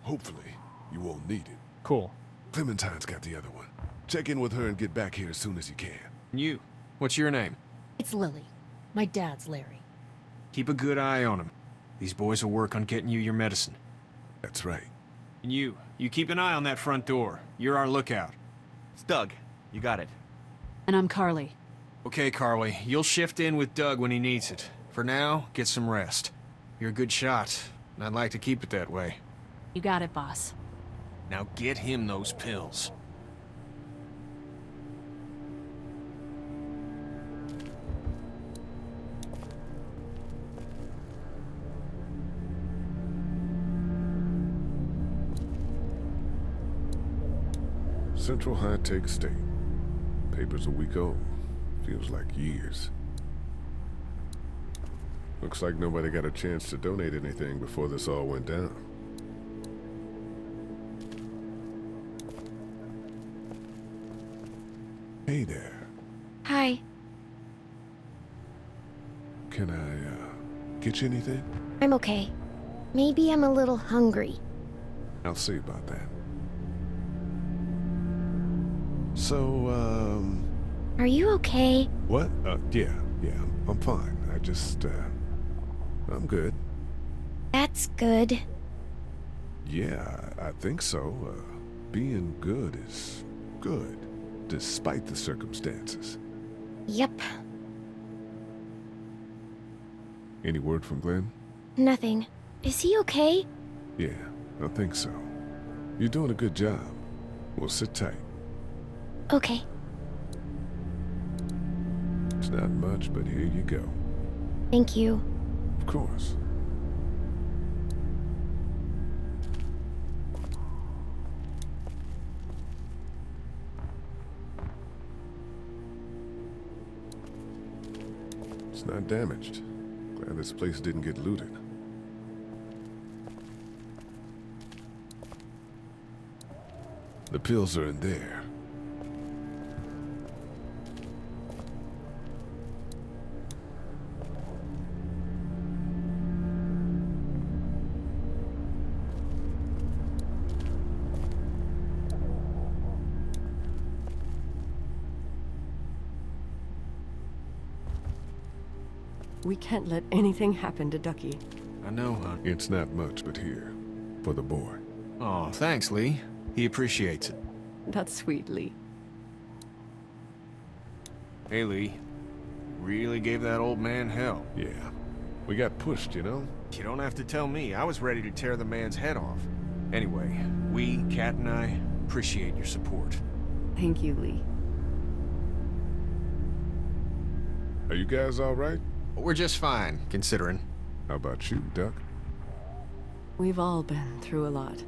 [SPEAKER 2] Hopefully, you won't need it.
[SPEAKER 15] Cool.
[SPEAKER 2] Clementine's got the other one. Check in with her and get back here as soon as you can.
[SPEAKER 12] You. What's your name?
[SPEAKER 16] It's Lily. My dad's Larry.
[SPEAKER 12] Keep a good eye on him. These boys will work on getting you your medicine.
[SPEAKER 2] That's right.
[SPEAKER 12] And you keep an eye on that front door. You're our lookout.
[SPEAKER 18] It's Doug. You got it.
[SPEAKER 14] And I'm Carly.
[SPEAKER 12] Okay, Carly. You'll shift in with Doug when he needs it. For now, get some rest. You're a good shot, and I'd like to keep it that way.
[SPEAKER 16] You got it, boss.
[SPEAKER 12] Now get him those pills.
[SPEAKER 2] Central High-Tech State. Paper's a week old. Feels like years. Looks like nobody got a chance to donate anything before this all went down. Hey there.
[SPEAKER 11] Hi.
[SPEAKER 2] Can I, get you anything?
[SPEAKER 11] I'm okay. Maybe I'm a little hungry.
[SPEAKER 2] I'll see about that. So,
[SPEAKER 11] Are you okay?
[SPEAKER 2] What? Yeah, I'm fine. I just, I'm good.
[SPEAKER 11] That's good.
[SPEAKER 2] Yeah, I think so. Being good is good, despite the circumstances.
[SPEAKER 11] Yep.
[SPEAKER 2] Any word from Glenn?
[SPEAKER 11] Nothing. Is he okay?
[SPEAKER 2] Yeah, I think so. You're doing a good job. Well, sit tight.
[SPEAKER 11] Okay.
[SPEAKER 2] It's not much, but here you go.
[SPEAKER 11] Thank you.
[SPEAKER 2] Of course. It's not damaged. Glad this place didn't get looted. The pills are in there.
[SPEAKER 13] We can't let anything happen to Ducky.
[SPEAKER 12] I know, hon.
[SPEAKER 2] It's not much, but here. For the boy.
[SPEAKER 12] Oh, thanks, Lee. He appreciates it.
[SPEAKER 13] That's sweet, Lee.
[SPEAKER 12] Hey, Lee. Really gave that old man hell.
[SPEAKER 2] Yeah. We got pushed, you know?
[SPEAKER 12] You don't have to tell me. I was ready to tear the man's head off. Anyway, we, Kat and I, appreciate your support.
[SPEAKER 13] Thank you, Lee.
[SPEAKER 2] Are you guys all right?
[SPEAKER 12] We're just fine, considering.
[SPEAKER 2] How about you, Duck?
[SPEAKER 13] We've all been through a lot.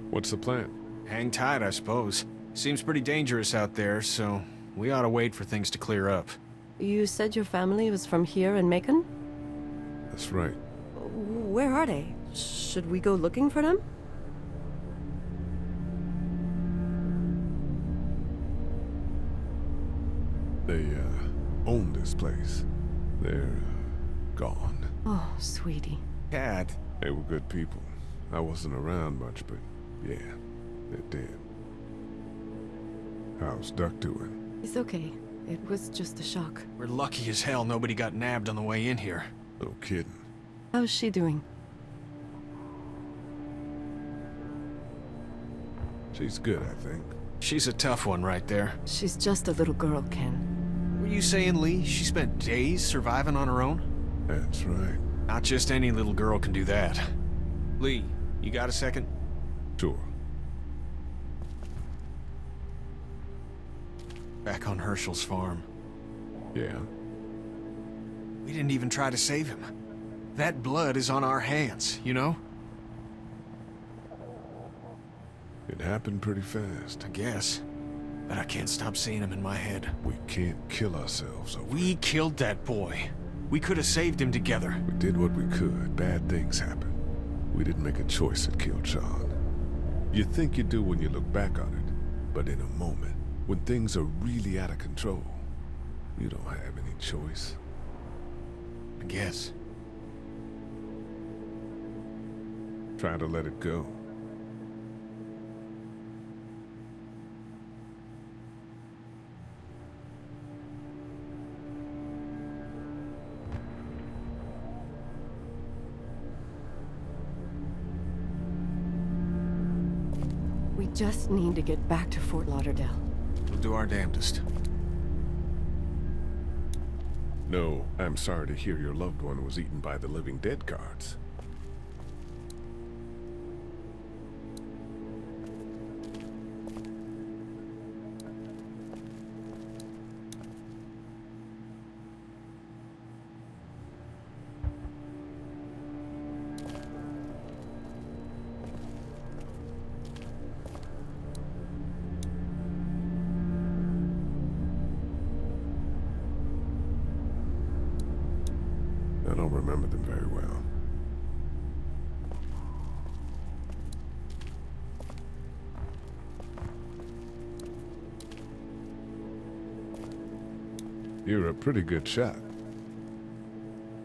[SPEAKER 2] What's the plan?
[SPEAKER 12] Hang tight, I suppose. Seems pretty dangerous out there, so we ought to wait for things to clear up.
[SPEAKER 13] You said your family was from here in Macon?
[SPEAKER 2] That's right.
[SPEAKER 13] Where are they? Should we go looking for them?
[SPEAKER 2] They, own this place. They're, gone.
[SPEAKER 13] Oh, sweetie.
[SPEAKER 12] Kat.
[SPEAKER 2] They were good people. I wasn't around much, but yeah, they're dead. How's Duck doing?
[SPEAKER 13] He's okay. It was just a shock.
[SPEAKER 12] We're lucky as hell nobody got nabbed on the way in here.
[SPEAKER 2] No kidding.
[SPEAKER 13] How's she doing?
[SPEAKER 2] She's good, I think.
[SPEAKER 12] She's a tough one right there.
[SPEAKER 13] She's just a little girl, Ken.
[SPEAKER 12] Were you saying, Lee, she spent days surviving on her own?
[SPEAKER 2] That's right.
[SPEAKER 12] Not just any little girl can do that. Lee, you got a second?
[SPEAKER 2] Sure.
[SPEAKER 12] Back on Herschel's farm.
[SPEAKER 2] Yeah?
[SPEAKER 12] We didn't even try to save him. That blood is on our hands, you know?
[SPEAKER 2] It happened pretty fast.
[SPEAKER 12] I guess. But I can't stop seeing him in my head.
[SPEAKER 2] We can't kill ourselves over
[SPEAKER 12] We killed that boy. We could have saved him together.
[SPEAKER 2] We did what we could. Bad things happen. We didn't make a choice that killed Sean. You think you do when you look back on it, but in a moment, when things are really out of control, you don't have any choice.
[SPEAKER 12] I guess.
[SPEAKER 2] Try to let it go.
[SPEAKER 13] We just need to get back to Fort Lauderdale.
[SPEAKER 12] We'll do our damnedest.
[SPEAKER 2] No, I'm sorry to hear your loved one was eaten by the living dead guards. I don't remember them very well. You're a pretty good shot.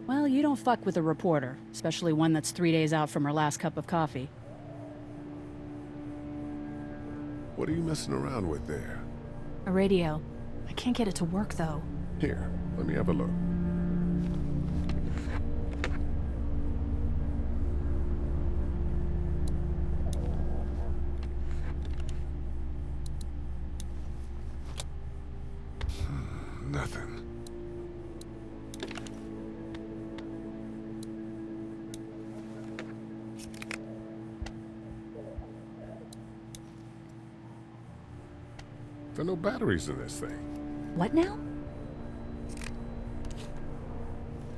[SPEAKER 16] Well, you don't fuck with a reporter, especially one that's 3 days out from her last cup of coffee.
[SPEAKER 2] What are you messing around with there?
[SPEAKER 16] A radio. I can't get it to work, though.
[SPEAKER 2] Here, let me have a look. Nothing. There are no batteries in this thing.
[SPEAKER 16] What now?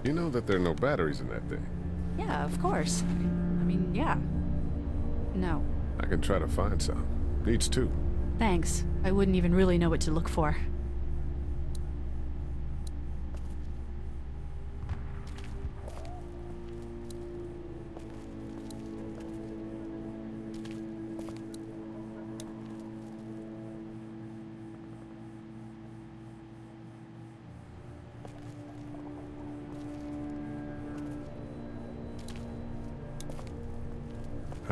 [SPEAKER 2] You know that there are no batteries in that thing.
[SPEAKER 16] Yeah, of course. I mean, yeah. No.
[SPEAKER 2] I can try to find some. Needs two.
[SPEAKER 16] Thanks. I wouldn't even really know what to look for.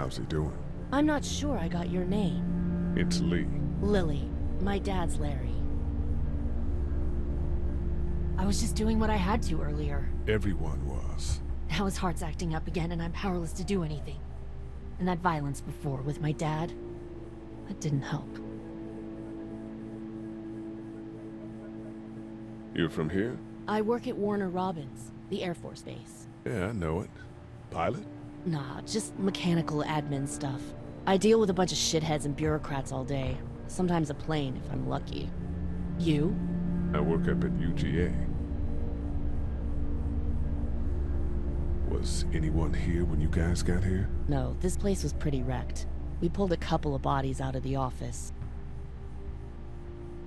[SPEAKER 2] How's he doing?
[SPEAKER 16] I'm not sure I got your name.
[SPEAKER 2] It's Lee.
[SPEAKER 16] Lily. My dad's Larry. I was just doing what I had to earlier.
[SPEAKER 2] Everyone was.
[SPEAKER 16] Now his heart's acting up again and I'm powerless to do anything. And that violence before with my dad, that didn't help.
[SPEAKER 2] You're from here?
[SPEAKER 16] I work at Warner Robins, the Air Force Base.
[SPEAKER 2] Yeah, I know it. Pilot?
[SPEAKER 16] Nah, just mechanical admin stuff. I deal with a bunch of shitheads and bureaucrats all day. Sometimes a plane, if I'm lucky. You?
[SPEAKER 2] I work up at UGA. Was anyone here when you guys got here?
[SPEAKER 16] No, this place was pretty wrecked. We pulled a couple of bodies out of the office.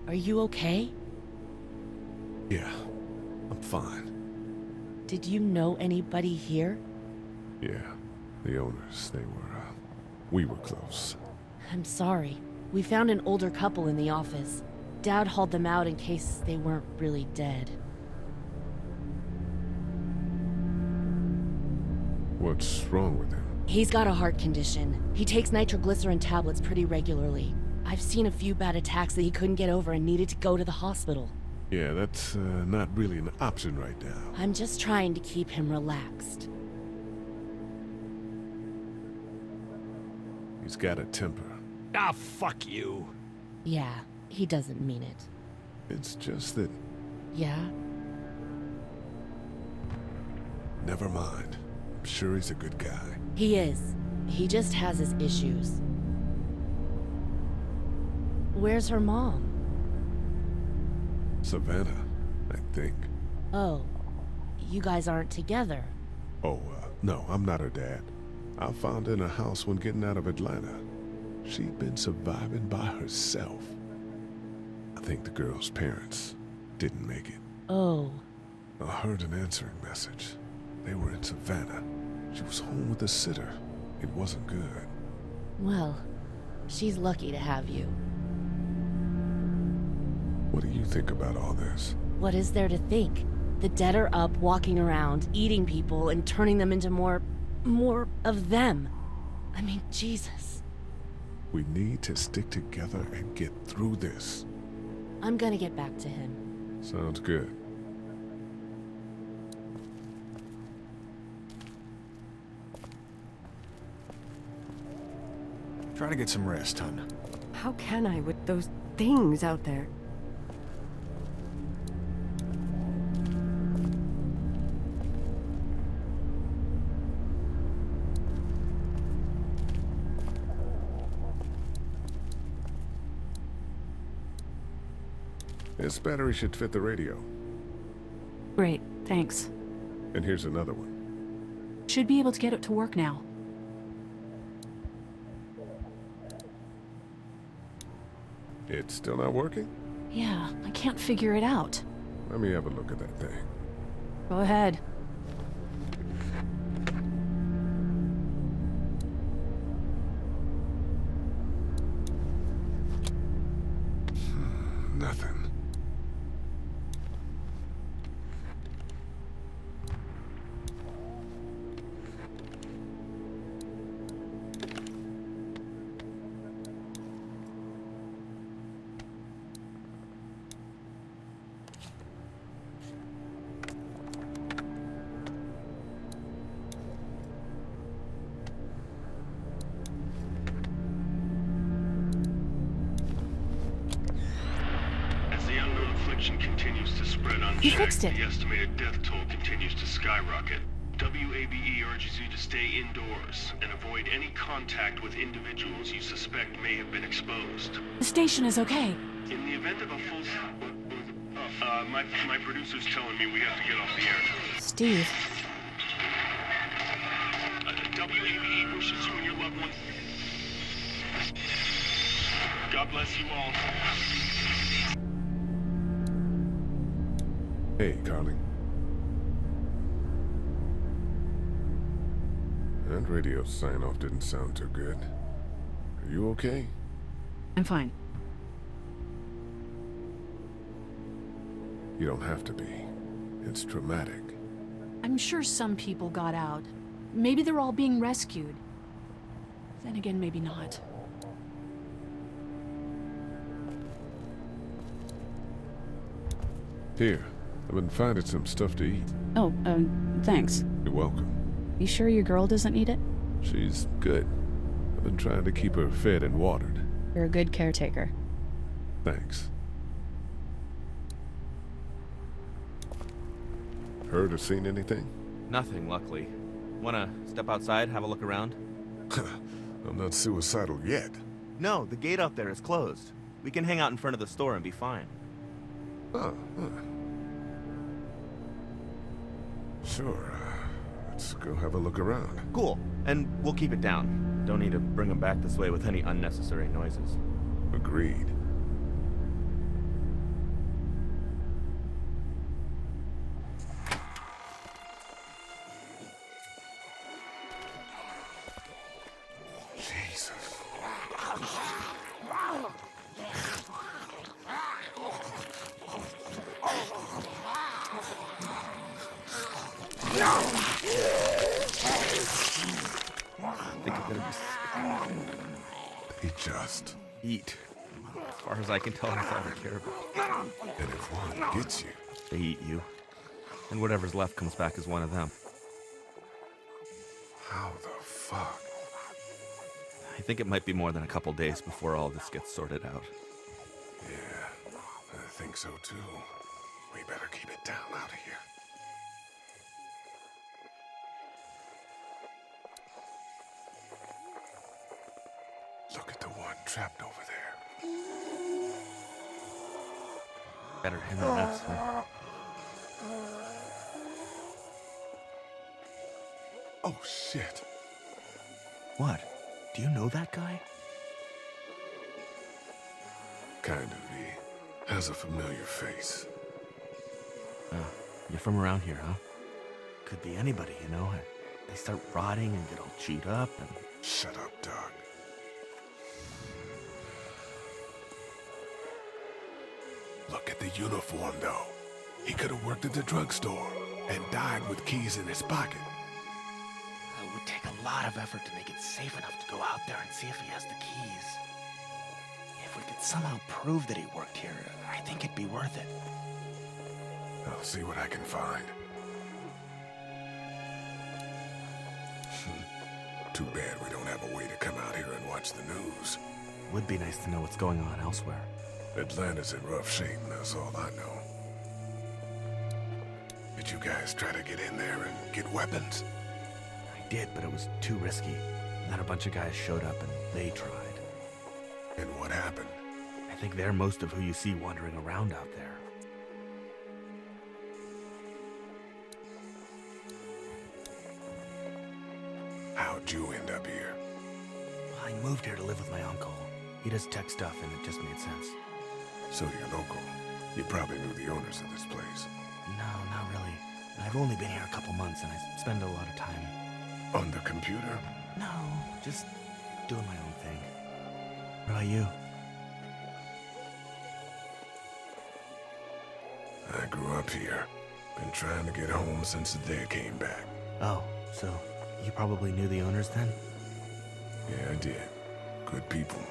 [SPEAKER 16] Are you okay?
[SPEAKER 2] Yeah, I'm fine.
[SPEAKER 16] Did you know anybody here?
[SPEAKER 2] Yeah, the owners, we were close.
[SPEAKER 16] I'm sorry. We found an older couple in the office. Dad hauled them out in case they weren't really dead.
[SPEAKER 2] What's wrong with him?
[SPEAKER 16] He's got a heart condition. He takes nitroglycerin tablets pretty regularly. I've seen a few bad attacks that he couldn't get over and needed to go to the hospital.
[SPEAKER 2] Yeah, that's not really an option right now.
[SPEAKER 16] I'm just trying to keep him relaxed.
[SPEAKER 2] He's got a temper.
[SPEAKER 17] Ah, fuck you.
[SPEAKER 16] Yeah, he doesn't mean it.
[SPEAKER 2] It's just that...
[SPEAKER 16] Yeah?
[SPEAKER 2] Never mind. I'm sure he's a good guy.
[SPEAKER 16] He is. He just has his issues. Where's her mom?
[SPEAKER 2] Savannah, I think.
[SPEAKER 16] Oh, you guys aren't together.
[SPEAKER 2] Oh, no, I'm not her dad. I found her in a house when getting out of Atlanta. She'd been surviving by herself. I think the girl's parents didn't make it.
[SPEAKER 16] Oh.
[SPEAKER 2] I heard an answering message. They were in Savannah. She was home with a sitter. It wasn't good.
[SPEAKER 16] Well, she's lucky to have you.
[SPEAKER 2] What do you think about all this?
[SPEAKER 16] What is there to think? The dead are up, walking around, eating people, and turning them into more of them. I mean, Jesus.
[SPEAKER 2] We need to stick together and get through this.
[SPEAKER 16] I'm gonna get back to him.
[SPEAKER 2] Sounds good.
[SPEAKER 12] Try to get some rest, hon.
[SPEAKER 13] How can I with those things out there?
[SPEAKER 2] This battery should fit the radio.
[SPEAKER 14] Great, thanks.
[SPEAKER 2] And here's another one.
[SPEAKER 14] Should be able to get it to work now.
[SPEAKER 2] It's still not working?
[SPEAKER 14] Yeah, I can't figure it out.
[SPEAKER 2] Let me have a look at that thing.
[SPEAKER 14] Go ahead.
[SPEAKER 2] Nothing.
[SPEAKER 5] Continues to spread unchecked.
[SPEAKER 16] You fixed it.
[SPEAKER 5] The estimated death toll continues to skyrocket. WABE urges you to stay indoors and avoid any contact with individuals you suspect may have been exposed.
[SPEAKER 14] The station is okay.
[SPEAKER 5] In the event of a full... my producer's telling me we have to get off the air.
[SPEAKER 16] Steve.
[SPEAKER 5] WABE wishes you and your loved ones... God bless you all.
[SPEAKER 2] Hey, Carly. That radio sign-off didn't sound too good. Are you okay?
[SPEAKER 14] I'm fine.
[SPEAKER 2] You don't have to be. It's traumatic.
[SPEAKER 14] I'm sure some people got out. Maybe they're all being rescued.
[SPEAKER 16] Then again, maybe not.
[SPEAKER 2] Here, I've been finding some stuff to eat.
[SPEAKER 16] Oh, thanks.
[SPEAKER 2] You're welcome.
[SPEAKER 16] You sure your girl doesn't need it?
[SPEAKER 2] She's good. I've been trying to keep her fed and watered.
[SPEAKER 16] You're a good caretaker.
[SPEAKER 2] Thanks. Heard or seen anything?
[SPEAKER 18] Nothing, luckily. Wanna step outside, have a look around?
[SPEAKER 2] I'm not suicidal yet.
[SPEAKER 18] No, the gate out there is closed. We can hang out in front of the store and be fine.
[SPEAKER 2] Oh, Sure, let's go have a look around.
[SPEAKER 18] Cool, and we'll keep it down. Don't need to bring them back this way with any unnecessary noises.
[SPEAKER 2] Agreed. They just
[SPEAKER 18] eat. As far as I can tell, that's all they care about.
[SPEAKER 2] And if one gets you,
[SPEAKER 18] they eat you. And whatever's left comes back as one of them.
[SPEAKER 2] How the fuck?
[SPEAKER 18] I think it might be more than a couple days before all this gets sorted out.
[SPEAKER 2] Yeah, I think so too. We better keep it down out of here. Look at the one trapped over there.
[SPEAKER 18] Better him than us, huh?
[SPEAKER 2] Oh, shit.
[SPEAKER 18] What? Do you know that guy?
[SPEAKER 2] Kind of. He has a familiar face.
[SPEAKER 18] You're from around here, huh? Could be anybody, you know? They start rotting and get all chewed up and...
[SPEAKER 2] Shut up, Doug. Look at the uniform, though. He could have worked at the drugstore and died with keys in his pocket.
[SPEAKER 19] It would take a lot of effort to make it safe enough to go out there and see if he has the keys. If we could somehow prove that he worked here, I think it'd be worth it.
[SPEAKER 2] I'll see what I can find. Too bad we don't have a way to come out here and watch the news.
[SPEAKER 18] Would be nice to know what's going on elsewhere.
[SPEAKER 2] Atlanta's in rough shape, that's all I know. Did you guys try to get in there and get weapons?
[SPEAKER 18] I did, but it was too risky. And then a bunch of guys showed up and they tried.
[SPEAKER 2] And what happened?
[SPEAKER 18] I think they're most of who you see wandering around out there.
[SPEAKER 2] How'd you end up here?
[SPEAKER 18] Well, I moved here to live with my uncle. He does tech stuff and it just made sense.
[SPEAKER 2] So you're an uncle. You probably knew the owners of this place.
[SPEAKER 18] No, not really. I've only been here a couple months and I spend a lot of time...
[SPEAKER 2] On the computer?
[SPEAKER 18] No, just doing my own thing. What about you?
[SPEAKER 2] I grew up here. Been trying to get home since the day I came back.
[SPEAKER 18] Oh, so you probably knew the owners then?
[SPEAKER 2] Yeah, I did. Good people.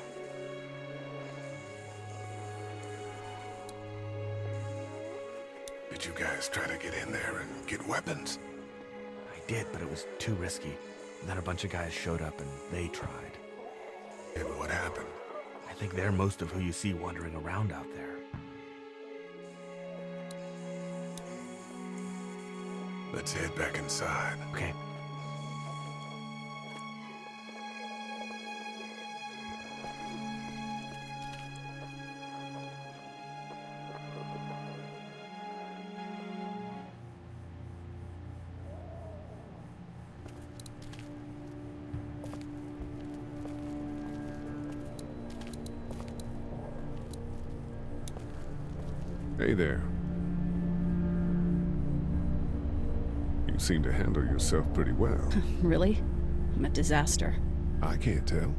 [SPEAKER 2] Did you guys try to get in there and get weapons?
[SPEAKER 18] I did, but it was too risky. And then a bunch of guys showed up and they tried.
[SPEAKER 2] And what happened?
[SPEAKER 18] I think they're most of who you see wandering around out there.
[SPEAKER 2] Let's head back inside.
[SPEAKER 18] Okay.
[SPEAKER 2] Hey there. You seem to handle yourself pretty well.
[SPEAKER 16] Really? I'm a disaster.
[SPEAKER 2] I can't tell.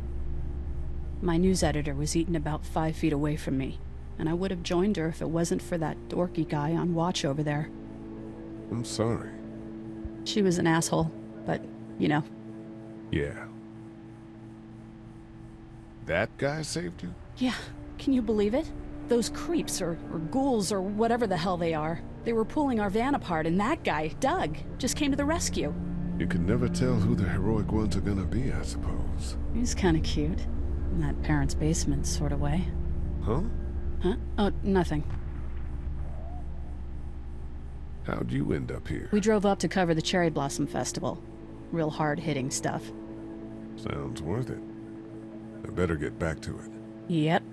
[SPEAKER 16] My news editor was eaten about 5 feet away from me, and I would have joined her if it wasn't for that dorky guy on watch over there.
[SPEAKER 2] I'm sorry.
[SPEAKER 16] She was an asshole, but, you know.
[SPEAKER 2] Yeah. That guy saved you?
[SPEAKER 16] Yeah, can you believe it? Those creeps, or ghouls, or whatever the hell they are. They were pulling our van apart, and that guy, Doug, just came to the rescue.
[SPEAKER 2] You can never tell who the heroic ones are gonna be, I suppose.
[SPEAKER 16] He's kind of cute. In that parents' basement sort of way.
[SPEAKER 2] Huh?
[SPEAKER 16] Huh? Oh, nothing.
[SPEAKER 2] How'd you end up here?
[SPEAKER 16] We drove up to cover the Cherry Blossom Festival. Real hard-hitting stuff.
[SPEAKER 2] Sounds worth it. I better get back to it.
[SPEAKER 16] Yep.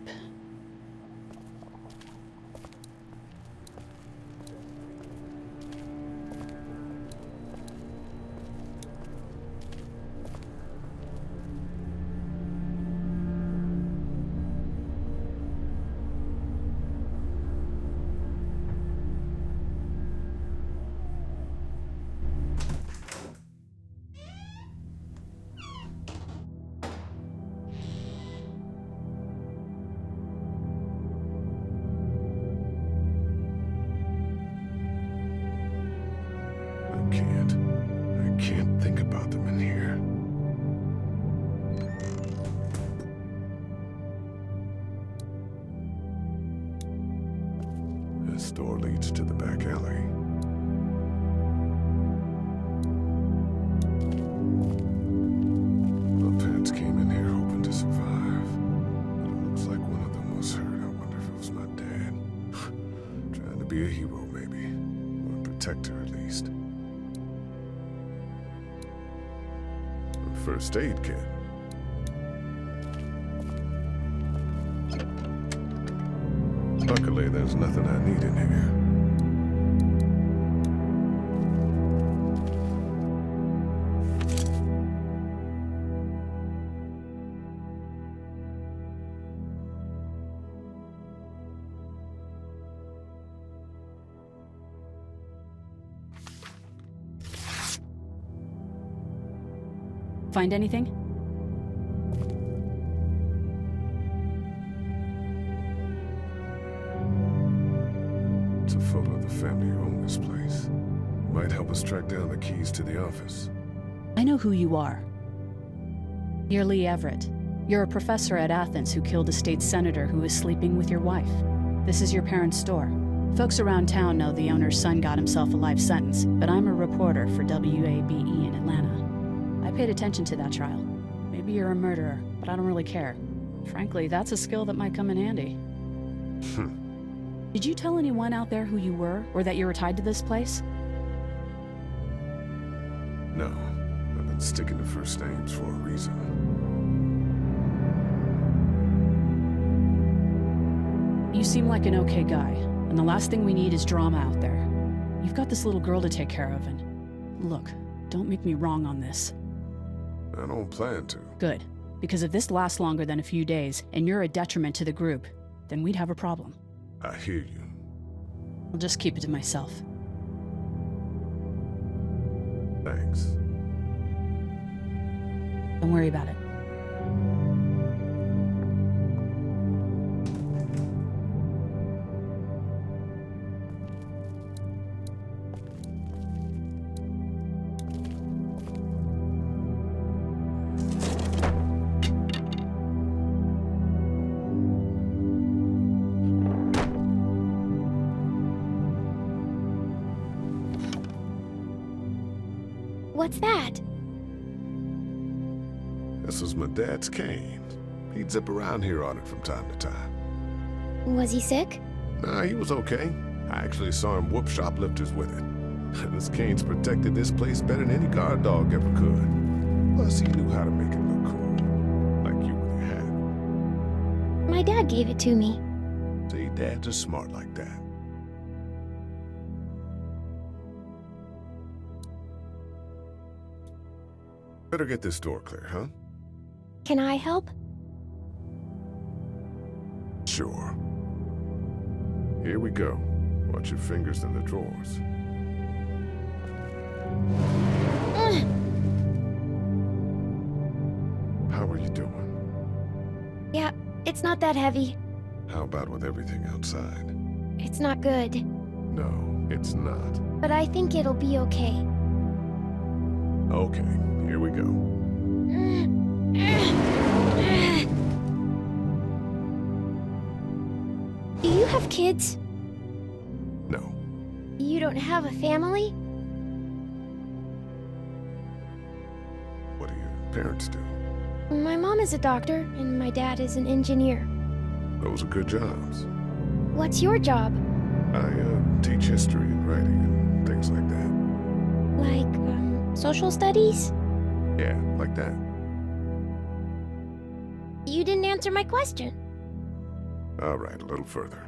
[SPEAKER 2] I can't think about them in here. This door leads to the back alley. My parents came in here hoping to survive. But it looks like one of them was hurt. I wonder if it was my dad. Trying to be a hero, maybe. Or a protector, at least. First aid kit. Luckily, there's nothing I need in here.
[SPEAKER 16] Find anything?
[SPEAKER 2] It's a photo of the family who owned this place. Might help us track down the keys to the office.
[SPEAKER 16] I know who you are. You're Lee Everett. You're a professor at Athens who killed a state senator who was sleeping with your wife. This is your parents' store. Folks around town know the owner's son got himself a life sentence, but I'm a reporter for WABE in Atlanta. I paid attention to that trial. Maybe you're a murderer, but I don't really care. Frankly, that's a skill that might come in handy. Did you tell anyone out there who you were, or that you were tied to this place?
[SPEAKER 2] No, I've been sticking to first names for a reason.
[SPEAKER 16] You seem like an okay guy, and the last thing we need is drama out there. You've got this little girl to take care of, and look, don't make me wrong on this.
[SPEAKER 2] I don't plan to.
[SPEAKER 16] Good, because if this lasts longer than a few days, and you're a detriment to the group, then we'd have a problem.
[SPEAKER 2] I hear you.
[SPEAKER 16] I'll just keep it to myself.
[SPEAKER 2] Thanks.
[SPEAKER 16] Don't worry about it.
[SPEAKER 11] What's that?
[SPEAKER 2] This was my dad's cane. He'd zip around here on it from time to time.
[SPEAKER 11] Was he sick?
[SPEAKER 2] Nah, he was okay. I actually saw him whoop shoplifters with it. This cane's protected this place better than any guard dog ever could. Plus, he knew how to make it look cool. Like you with your hat.
[SPEAKER 11] My dad gave it to me.
[SPEAKER 2] See, dads are smart like that. Better get this door clear, huh?
[SPEAKER 11] Can I help?
[SPEAKER 2] Sure. Here we go. Watch your fingers in the drawers. How are you doing?
[SPEAKER 11] Yeah, it's not that heavy.
[SPEAKER 2] How about with everything outside?
[SPEAKER 11] It's not good.
[SPEAKER 2] No, it's not.
[SPEAKER 11] But I think it'll be okay.
[SPEAKER 2] Okay, here we go.
[SPEAKER 11] have kids?
[SPEAKER 10] No.
[SPEAKER 11] You don't have a family?
[SPEAKER 2] What do your parents do?
[SPEAKER 11] My mom is a doctor, and my dad is an engineer.
[SPEAKER 2] Those are good jobs.
[SPEAKER 11] What's your job?
[SPEAKER 2] I teach history and writing and things like that.
[SPEAKER 11] Like, social studies?
[SPEAKER 2] Yeah, like that.
[SPEAKER 11] You didn't answer my question.
[SPEAKER 2] All right, a little further.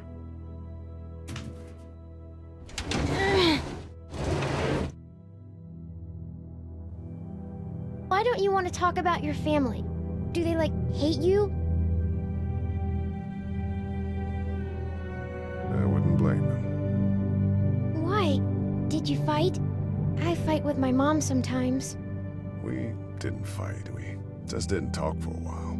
[SPEAKER 11] Why don't you want to talk about your family? Do they, like, hate you?
[SPEAKER 2] I wouldn't blame them.
[SPEAKER 11] Why? Did you fight? I fight with my mom sometimes.
[SPEAKER 2] We didn't fight. We just didn't talk for a while.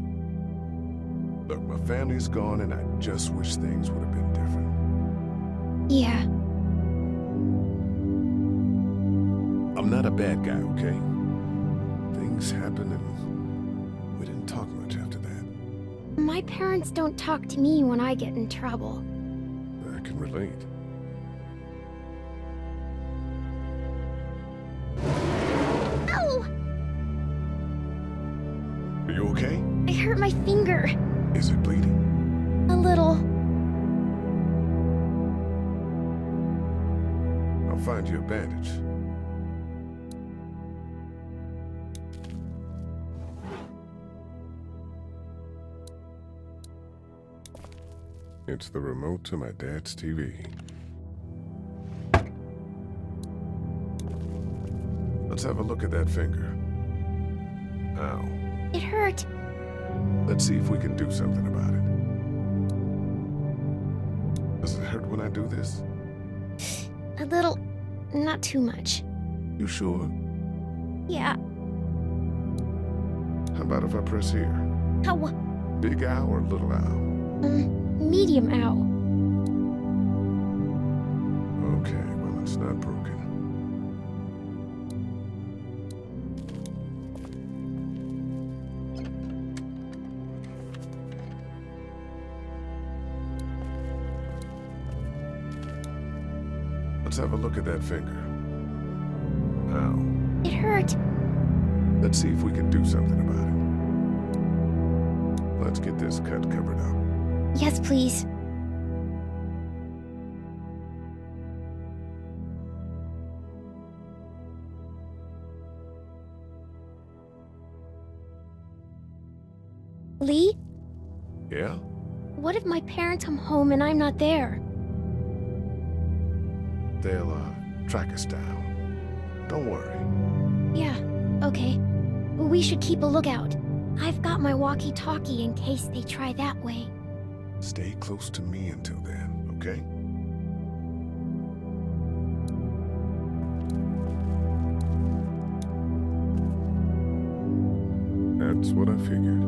[SPEAKER 2] Look, my family's gone, and I just wish things would have been different.
[SPEAKER 11] Yeah.
[SPEAKER 2] I'm not a bad guy, okay? Things happened, and we didn't talk much after that.
[SPEAKER 11] My parents don't talk to me when I get in trouble.
[SPEAKER 2] I can relate.
[SPEAKER 11] Ow!
[SPEAKER 2] Are you okay?
[SPEAKER 11] I hurt my finger.
[SPEAKER 2] Is it bleeding?
[SPEAKER 11] A little.
[SPEAKER 2] I'll find you a bandage. It's the remote to my dad's TV. Let's have a look at that finger. Ow.
[SPEAKER 11] It hurt.
[SPEAKER 2] Let's see if we can do something about it. Does it hurt when I do this?
[SPEAKER 11] A little. Not too much.
[SPEAKER 2] You sure?
[SPEAKER 11] Yeah.
[SPEAKER 2] How about if I press here?
[SPEAKER 11] Ow.
[SPEAKER 2] Big owl or little owl?
[SPEAKER 11] Medium ow.
[SPEAKER 2] Okay, well, it's not broken. Let's have a look at that finger. Ow.
[SPEAKER 11] It hurt.
[SPEAKER 2] Let's see if we can do something about it. Let's get this cut covered up.
[SPEAKER 11] Yes, please. Lee?
[SPEAKER 2] Yeah?
[SPEAKER 11] What if my parents come home and I'm not there?
[SPEAKER 2] They'll, track us down. Don't worry.
[SPEAKER 11] Yeah, okay. We should keep a lookout. I've got my walkie-talkie in case they try that way.
[SPEAKER 2] Stay close to me until then, okay? That's what I figured.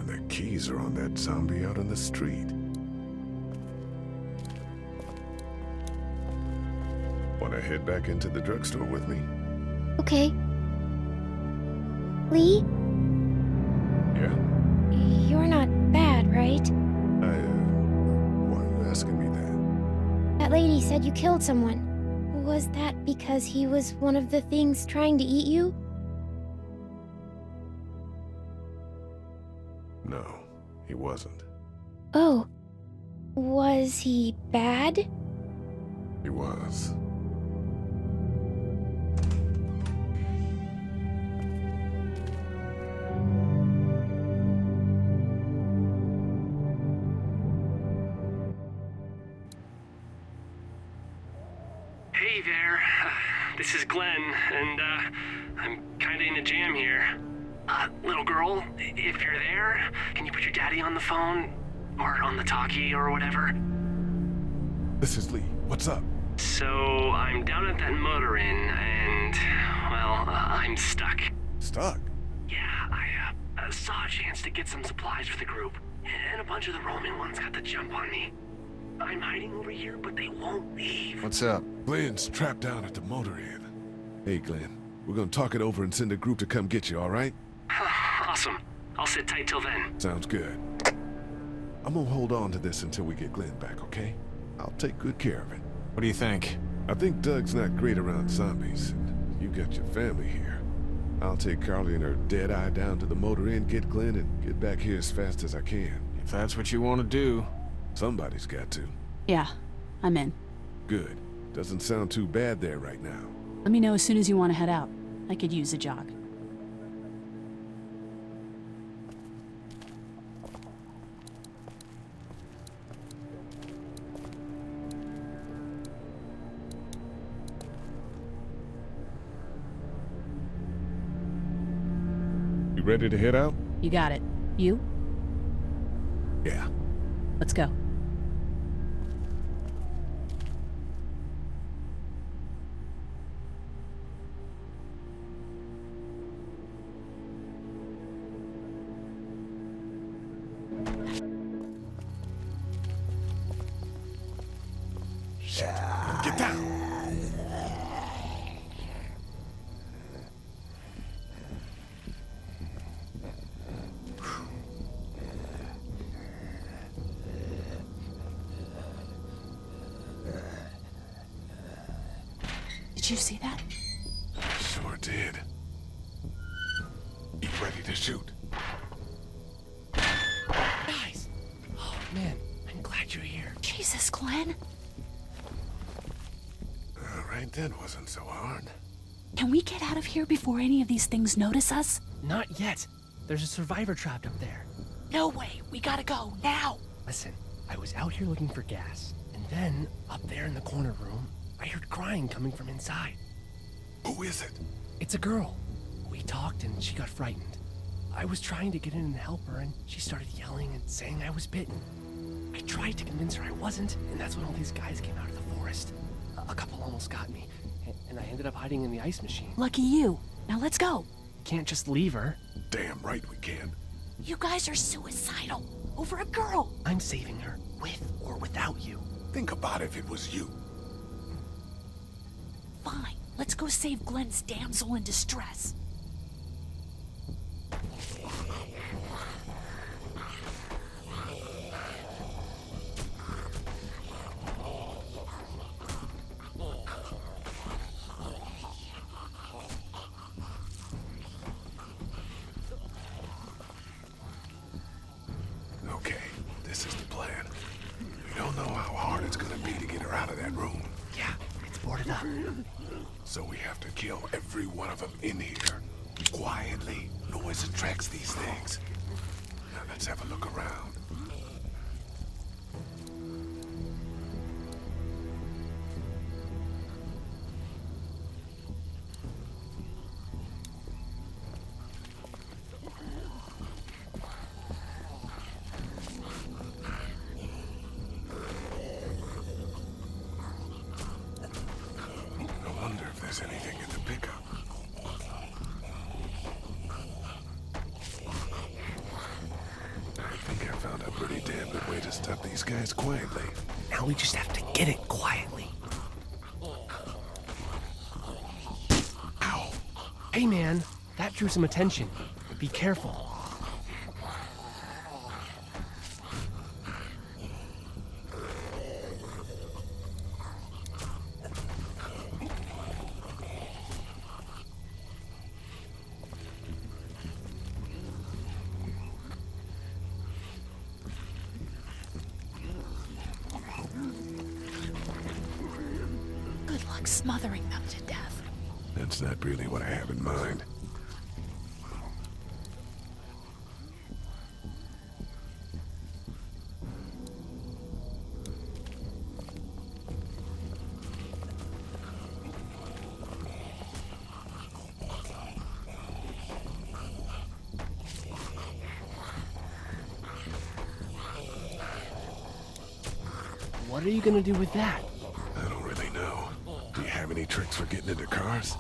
[SPEAKER 2] The keys are on that zombie out on the street. Wanna head back into the drugstore with me?
[SPEAKER 11] Okay. Lee?
[SPEAKER 2] Yeah?
[SPEAKER 11] You're not bad, right?
[SPEAKER 2] Why are you asking me that?
[SPEAKER 11] That lady said you killed someone. Was that because he was one of the things trying to eat you?
[SPEAKER 2] No, he wasn't.
[SPEAKER 11] Oh. Was he bad?
[SPEAKER 2] He was.
[SPEAKER 15] Hey there, this is Glenn, and I'm kinda in a jam here. Little girl, if you're there, can you put your daddy on the phone? Or on the talkie or whatever?
[SPEAKER 2] This is Lee. What's up?
[SPEAKER 15] So, I'm down at that motor inn, and, well, I'm stuck.
[SPEAKER 2] Stuck?
[SPEAKER 15] Yeah, I saw a chance to get some supplies for the group, and a bunch of the Roman ones got the jump on me. I'm hiding over here, but they won't leave.
[SPEAKER 12] What's up?
[SPEAKER 2] Glenn's trapped down at the motor inn. Hey, Glenn, we're gonna talk it over and send a group to come get you, all right?
[SPEAKER 15] Awesome. I'll sit tight till then.
[SPEAKER 2] Sounds good. I'm gonna hold on to this until we get Glenn back, okay? I'll take good care of it.
[SPEAKER 12] What do you think?
[SPEAKER 2] I think Doug's not great around zombies, and you got your family here. I'll take Carly and her dead eye down to the motor inn, get Glenn, and get back here as fast as I can.
[SPEAKER 12] If that's what you want to do.
[SPEAKER 2] Somebody's got to.
[SPEAKER 16] Yeah, I'm in.
[SPEAKER 2] Good. Doesn't sound too bad there right now.
[SPEAKER 16] Let me know as soon as you want to head out. I could use a jog.
[SPEAKER 2] You ready to head out?
[SPEAKER 16] You got it. You?
[SPEAKER 2] Yeah.
[SPEAKER 16] Let's go.
[SPEAKER 2] Shit. Get down!
[SPEAKER 16] Did you see that?
[SPEAKER 2] Sure did. You ready to shoot?
[SPEAKER 19] Guys! Oh, man. I'm glad you're here.
[SPEAKER 16] Jesus, Glenn.
[SPEAKER 2] All right, that wasn't so hard.
[SPEAKER 16] Can we get out of here before any of these things notice us?
[SPEAKER 19] Not yet. There's a survivor trapped up there.
[SPEAKER 16] No way. We gotta go, now.
[SPEAKER 19] Listen, I was out here looking for gas, and then, up there in the corner room, I heard crying coming from inside.
[SPEAKER 2] Who is it?
[SPEAKER 19] It's a girl. We talked and she got frightened. I was trying to get in and help her, and she started yelling and saying I was bitten. I tried to convince her I wasn't, and that's when all these guys came out of the forest. A couple almost got me, and I ended up hiding in the ice machine.
[SPEAKER 16] Lucky you. Now let's go.
[SPEAKER 19] Can't just leave her.
[SPEAKER 2] Damn right we can.
[SPEAKER 16] You guys are suicidal. Over a girl.
[SPEAKER 19] I'm saving her, with or without you.
[SPEAKER 2] Think about if it was you.
[SPEAKER 16] Fine. Let's go save Glenn's damsel in distress.
[SPEAKER 2] Okay, this is the plan. We don't know how hard it's gonna be to get her out of that room.
[SPEAKER 19] Yeah, it's boarded up.
[SPEAKER 2] So we have to kill every one of them in here. Quietly. Noise attracts these things. Now let's have a look around. Anything in the pickup. I think I found a pretty damn good way to stop these guys quietly.
[SPEAKER 19] Now we just have to get it quietly.
[SPEAKER 2] Ow.
[SPEAKER 19] Hey man, that drew some attention. Be careful.
[SPEAKER 16] Smothering them to death.
[SPEAKER 2] That's not really what I have in mind.
[SPEAKER 19] What are you gonna do with that?
[SPEAKER 2] I don't really know. Do you have any tricks for getting into cars?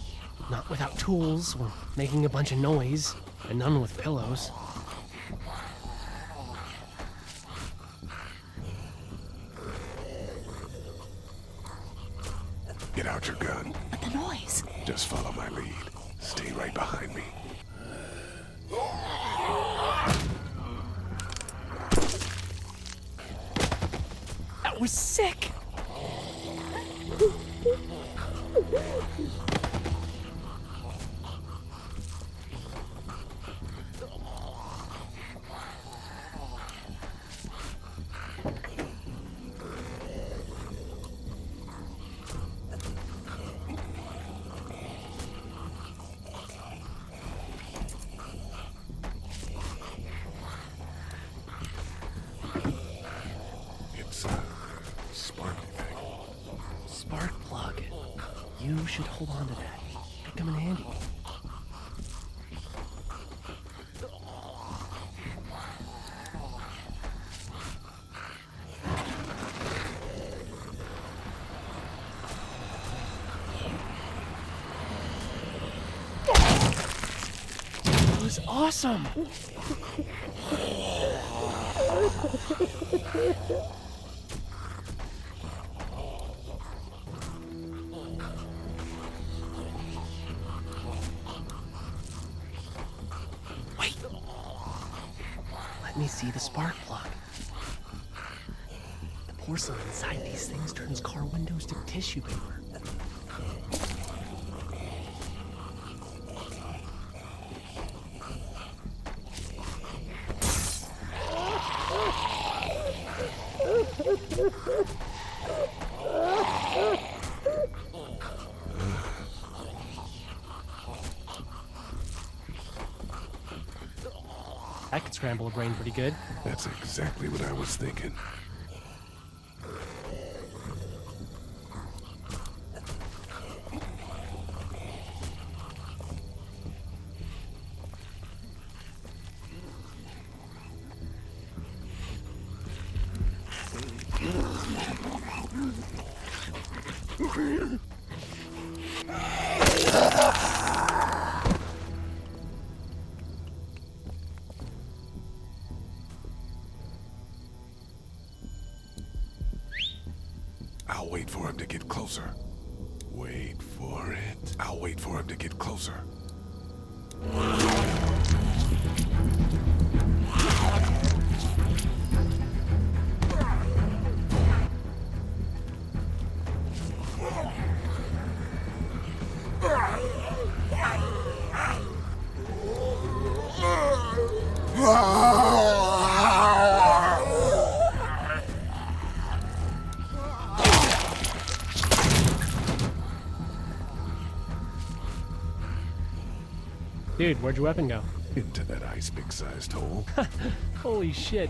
[SPEAKER 19] Not without tools, or making a bunch of noise, and none with pillows.
[SPEAKER 2] Get out your gun.
[SPEAKER 16] But the noise.
[SPEAKER 2] Just follow my lead. Stay right behind me.
[SPEAKER 19] was sick.
[SPEAKER 2] It's a sparky thing.
[SPEAKER 19] Spark plug. You should hold on to that. It'd come in handy. That was awesome! Wait! Let me see the spark plug. The porcelain inside these things turns car windows to tissue paper. That could scramble a brain pretty good.
[SPEAKER 2] That's exactly what I was thinking. I'll wait for him to get closer. Wait for it. I'll wait for him to get closer.
[SPEAKER 19] Dude, where'd your weapon go?
[SPEAKER 2] Into that ice pick-sized hole.
[SPEAKER 19] Holy shit.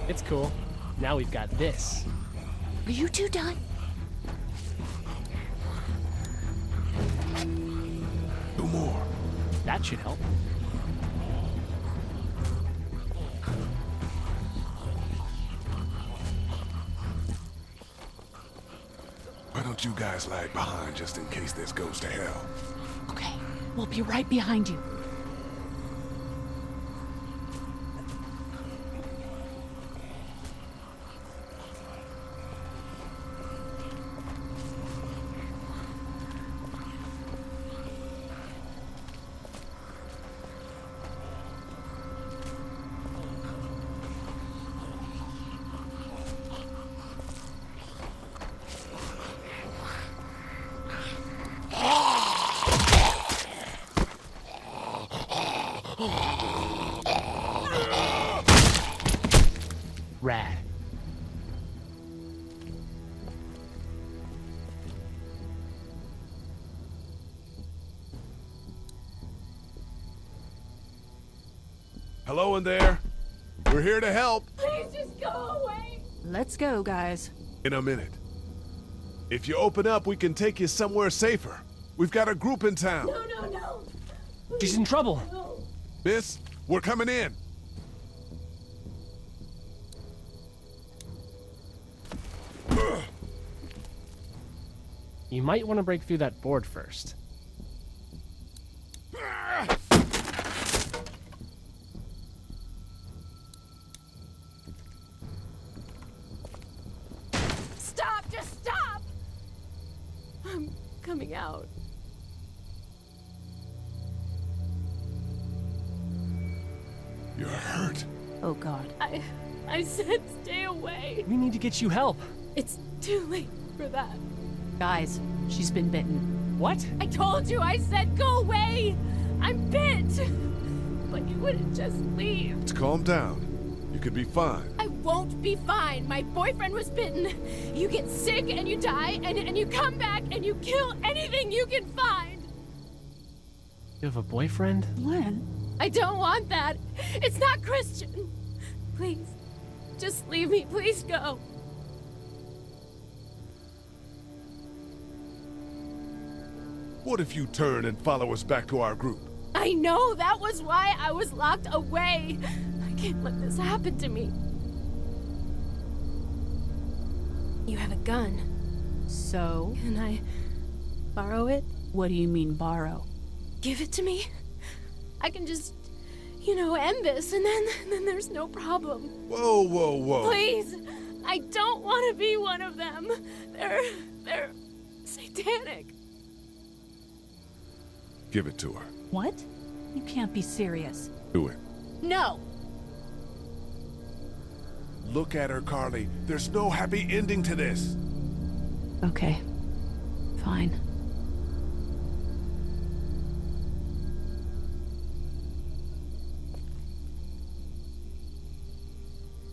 [SPEAKER 19] It's cool. Now we've got this.
[SPEAKER 16] Are you two done?
[SPEAKER 2] Two more.
[SPEAKER 19] That should help.
[SPEAKER 2] Why don't you guys lag behind just in case this goes to hell?
[SPEAKER 16] Okay, we'll be right behind you.
[SPEAKER 19] Rad.
[SPEAKER 2] Hello in there. We're here to help.
[SPEAKER 11] Please just go away.
[SPEAKER 14] Let's go, guys.
[SPEAKER 2] In a minute. If you open up, we can take you somewhere safer. We've got a group in town.
[SPEAKER 11] No.
[SPEAKER 19] She's in trouble.
[SPEAKER 11] No.
[SPEAKER 2] Miss, we're coming in.
[SPEAKER 19] You might want to break through that board first.
[SPEAKER 11] Stop! Just stop! I'm coming out.
[SPEAKER 2] You're hurt.
[SPEAKER 14] Oh, God.
[SPEAKER 11] I said stay away.
[SPEAKER 19] We need to get you help.
[SPEAKER 11] It's too late for that.
[SPEAKER 16] Guys, she's been bitten.
[SPEAKER 19] What?
[SPEAKER 11] I told you, I said go away! I'm bit! But you wouldn't just leave.
[SPEAKER 2] Let's calm down. You could be fine.
[SPEAKER 11] I won't be fine. My boyfriend was bitten. You get sick and you die, and you come back and you kill anything you can find.
[SPEAKER 19] You have a boyfriend?
[SPEAKER 11] Glenn? I don't want that. It's not Christian. Please, just leave me. Please go.
[SPEAKER 2] What if you turn and follow us back to our group?
[SPEAKER 11] I know, that was why I was locked away. I can't let this happen to me. You have a gun.
[SPEAKER 16] So?
[SPEAKER 11] Can I borrow it?
[SPEAKER 16] What do you mean, borrow?
[SPEAKER 11] Give it to me. I can just, end this, and then there's no problem.
[SPEAKER 2] Whoa, whoa, whoa.
[SPEAKER 11] Please, I don't want to be one of them. They're satanic.
[SPEAKER 2] Give it to her.
[SPEAKER 16] What? You can't be serious.
[SPEAKER 2] Do it.
[SPEAKER 11] No.
[SPEAKER 2] Look at her, Carly. There's no happy ending to this.
[SPEAKER 16] Okay. Fine.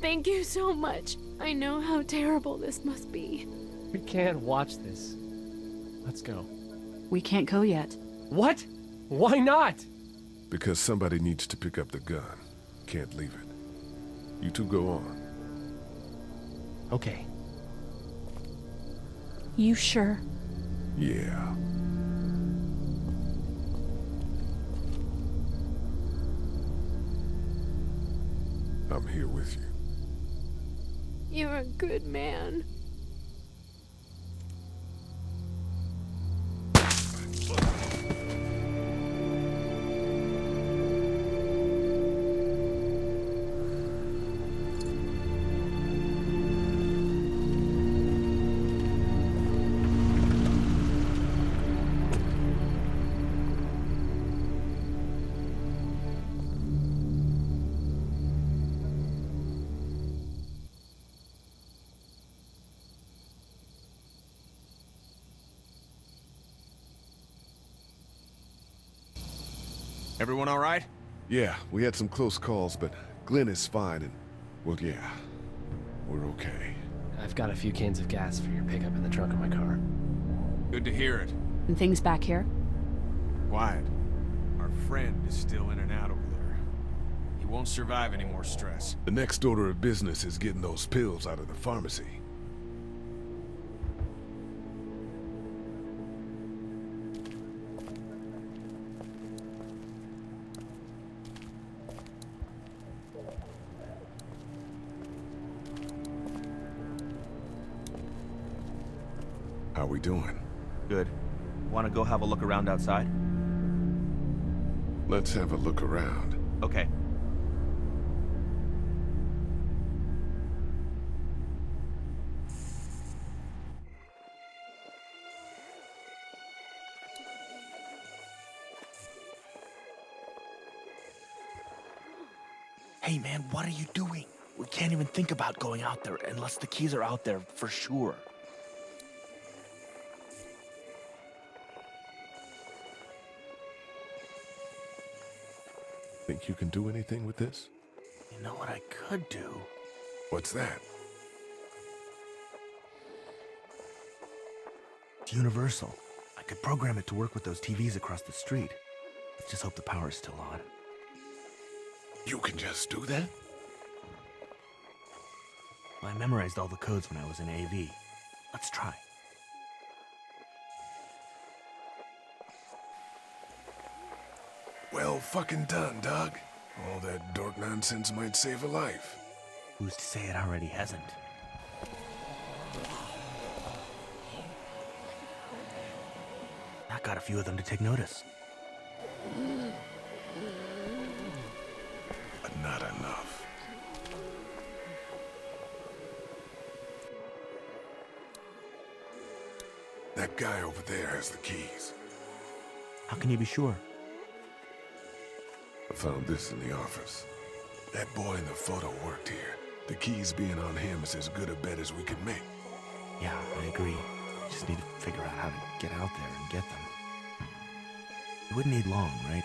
[SPEAKER 11] Thank you so much. I know how terrible this must be.
[SPEAKER 19] We can't watch this. Let's go.
[SPEAKER 16] We can't go yet.
[SPEAKER 19] What? Why not?
[SPEAKER 2] Because somebody needs to pick up the gun. Can't leave it. You two go on.
[SPEAKER 19] Okay.
[SPEAKER 16] You sure?
[SPEAKER 2] Yeah. I'm here with you.
[SPEAKER 11] You're a good man.
[SPEAKER 12] Everyone all right?
[SPEAKER 2] Yeah, we had some close calls, but Glenn is fine and, well, yeah, we're okay.
[SPEAKER 19] I've got a few cans of gas for your pickup in the trunk of my car.
[SPEAKER 12] Good to hear it.
[SPEAKER 16] And things back here?
[SPEAKER 12] Quiet. Our friend is still in and out over there. He won't survive any more stress.
[SPEAKER 2] The next order of business is getting those pills out of the pharmacy. How we doing?
[SPEAKER 18] Good. Want to go have a look around outside?
[SPEAKER 2] Let's have a look around.
[SPEAKER 18] Okay. Hey man, what are you doing? We can't even think about going out there unless the keys are out there for sure.
[SPEAKER 2] Think you can do anything with this?
[SPEAKER 18] You know what I could do?
[SPEAKER 2] What's that?
[SPEAKER 18] It's universal. I could program it to work with those TVs across the street. Let's just hope the power's still on.
[SPEAKER 2] You can just do that?
[SPEAKER 18] Well, I memorized all the codes when I was in AV. Let's try.
[SPEAKER 2] Well fucking done, Doug. All that dork nonsense might save a life.
[SPEAKER 18] Who's to say it already hasn't? That got a few of them to take notice.
[SPEAKER 2] But not enough. That guy over there has the keys.
[SPEAKER 18] How can you be sure?
[SPEAKER 2] I found this in the office. That boy in the photo worked here. The keys being on him is as good a bet as we could make.
[SPEAKER 18] Yeah, I agree. Just need to figure out how to get out there and get them. You wouldn't need long, right?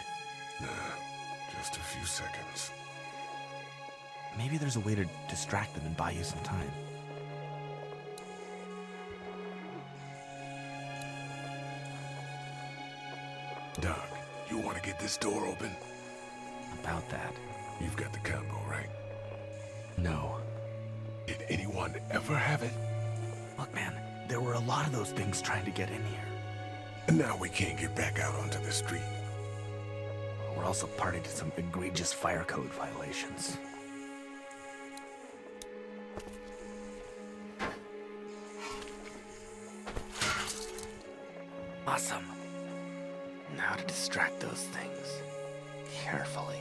[SPEAKER 2] Nah, just a few seconds.
[SPEAKER 18] Maybe there's a way to distract them and buy you some time.
[SPEAKER 2] Doc, you want to get this door open?
[SPEAKER 18] About that.
[SPEAKER 2] You've got the combo, right?
[SPEAKER 18] No.
[SPEAKER 2] Did anyone ever have it?
[SPEAKER 18] Look, man, there were a lot of those things trying to get in here.
[SPEAKER 2] And now we can't get back out onto the street.
[SPEAKER 18] We're also party to some egregious fire code violations. Awesome. Now to distract those things. Carefully.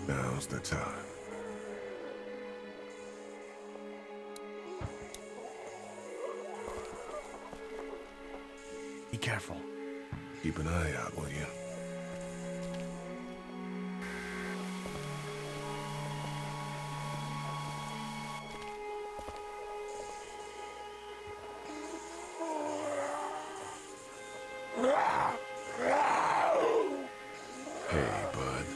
[SPEAKER 2] Now's the time.
[SPEAKER 18] Be careful.
[SPEAKER 2] Keep an eye out, will you? Hey, bud.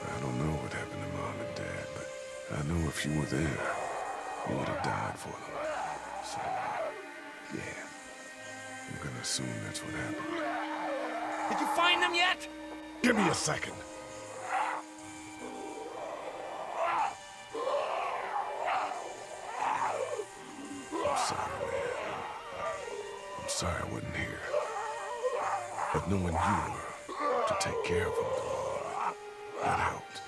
[SPEAKER 2] I don't know what happened to Mom and Dad, but I know if you were there, you would have died for them. So, yeah. I'm gonna assume that's what happened.
[SPEAKER 17] Did you find them yet?
[SPEAKER 2] Give me a second. I'm sorry, man. I'm sorry I wasn't here. But knowing you were to take care of them through all of it, that helped.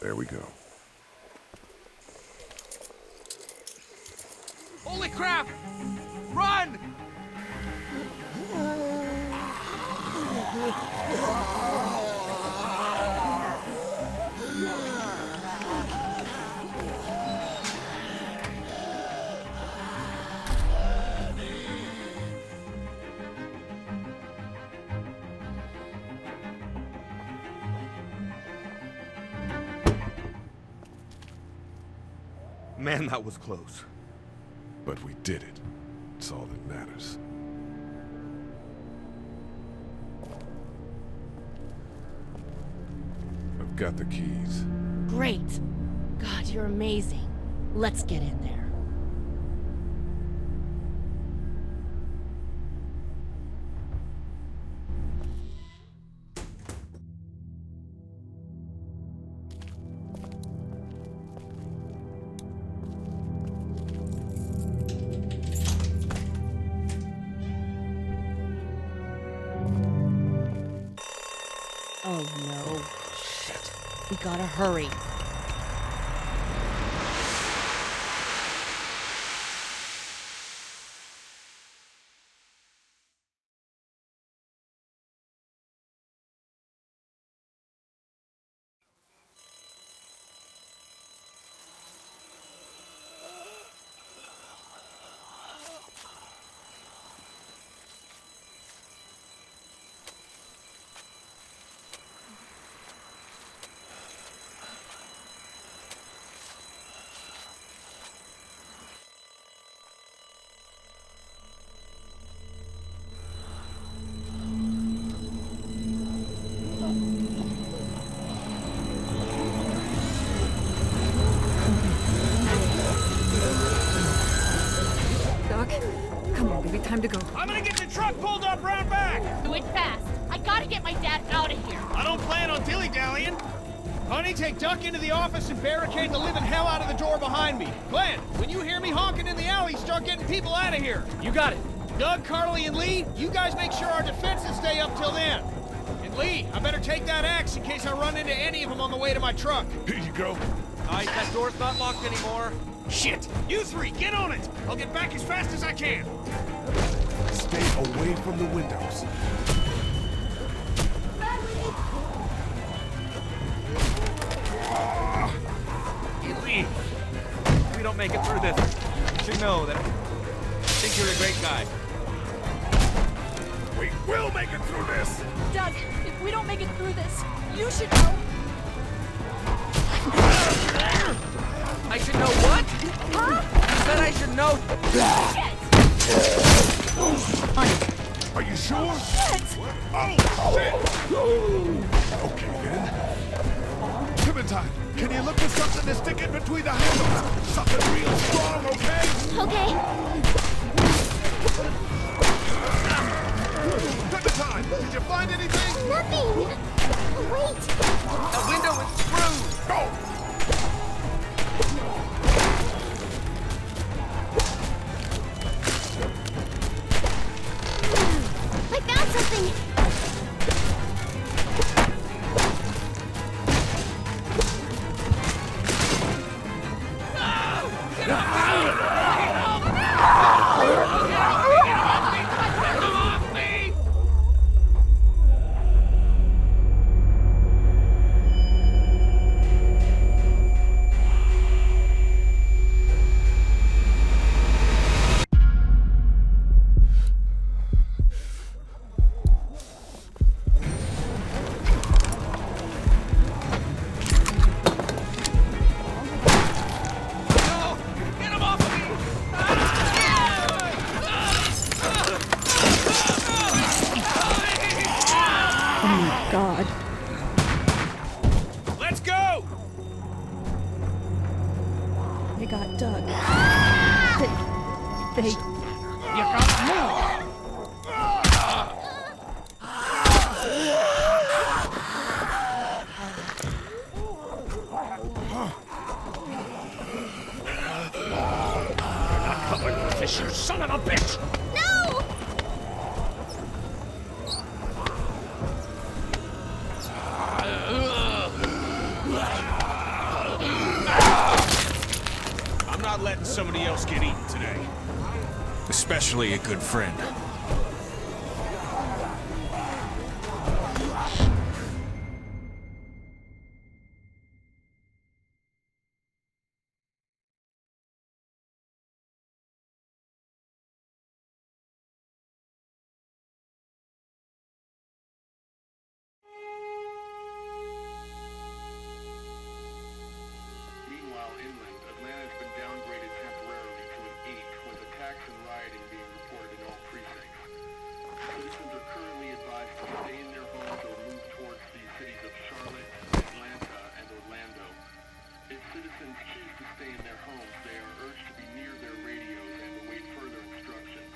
[SPEAKER 2] There we go.
[SPEAKER 17] Holy crap! Run!
[SPEAKER 2] Man, that was close. But we did it. It's all that matters. I've got the keys.
[SPEAKER 16] Great. God, you're amazing. Let's get in there. Oh no. Shit. We gotta hurry.
[SPEAKER 14] Time to go.
[SPEAKER 12] I'm gonna get the truck pulled up round back!
[SPEAKER 11] Do it fast. I gotta get my dad out of here.
[SPEAKER 12] I don't plan on dilly-dallying. Honey, take Duck into the office and barricade the living hell out of the door behind me. Glenn, when you hear me honking in the alley, start getting people out of here.
[SPEAKER 19] You got it.
[SPEAKER 12] Doug, Carly, and Lee, you guys make sure our defenses stay up till then. And Lee, I better take that axe in case I run into any of them on the way to my truck.
[SPEAKER 2] Here you go.
[SPEAKER 19] Alright, that door's not locked anymore.
[SPEAKER 12] Shit! You three, get on it! I'll get back as fast as I can.
[SPEAKER 2] Stay away from the windows.
[SPEAKER 19] Lee, if we don't make it through this, you should know that I think you're a great guy.
[SPEAKER 2] We will make it through this!
[SPEAKER 11] Doug, if we don't make it through this, you should know.
[SPEAKER 19] I should know what?
[SPEAKER 11] Huh?
[SPEAKER 19] You said I should know.
[SPEAKER 11] Shit!
[SPEAKER 2] Are you sure?
[SPEAKER 11] Shit!
[SPEAKER 2] Oh, shit! Okay, then. Clementine, can you look for something to stick in between the handles? Something real strong, okay?
[SPEAKER 7] Okay.
[SPEAKER 2] Clementine, did you find anything?
[SPEAKER 7] Nothing. Wait.
[SPEAKER 19] The window is screwed.
[SPEAKER 2] Go!
[SPEAKER 7] I found something.
[SPEAKER 13] God.
[SPEAKER 12] Let's go!
[SPEAKER 13] They got Doug. They...
[SPEAKER 12] You gotta move! You son of a bitch!
[SPEAKER 7] No!
[SPEAKER 12] I'm not letting somebody else get eaten today. Especially a good friend.
[SPEAKER 5] Meanwhile, inland, Atlanta has been downgraded temporarily to an 8, with attacks and rioting being reported in all precincts. Citizens are currently advised to stay in their homes or move towards the cities of Charlotte, Atlanta, and Orlando. If citizens choose to stay in their homes, they are urged to be near their radios and await further instructions.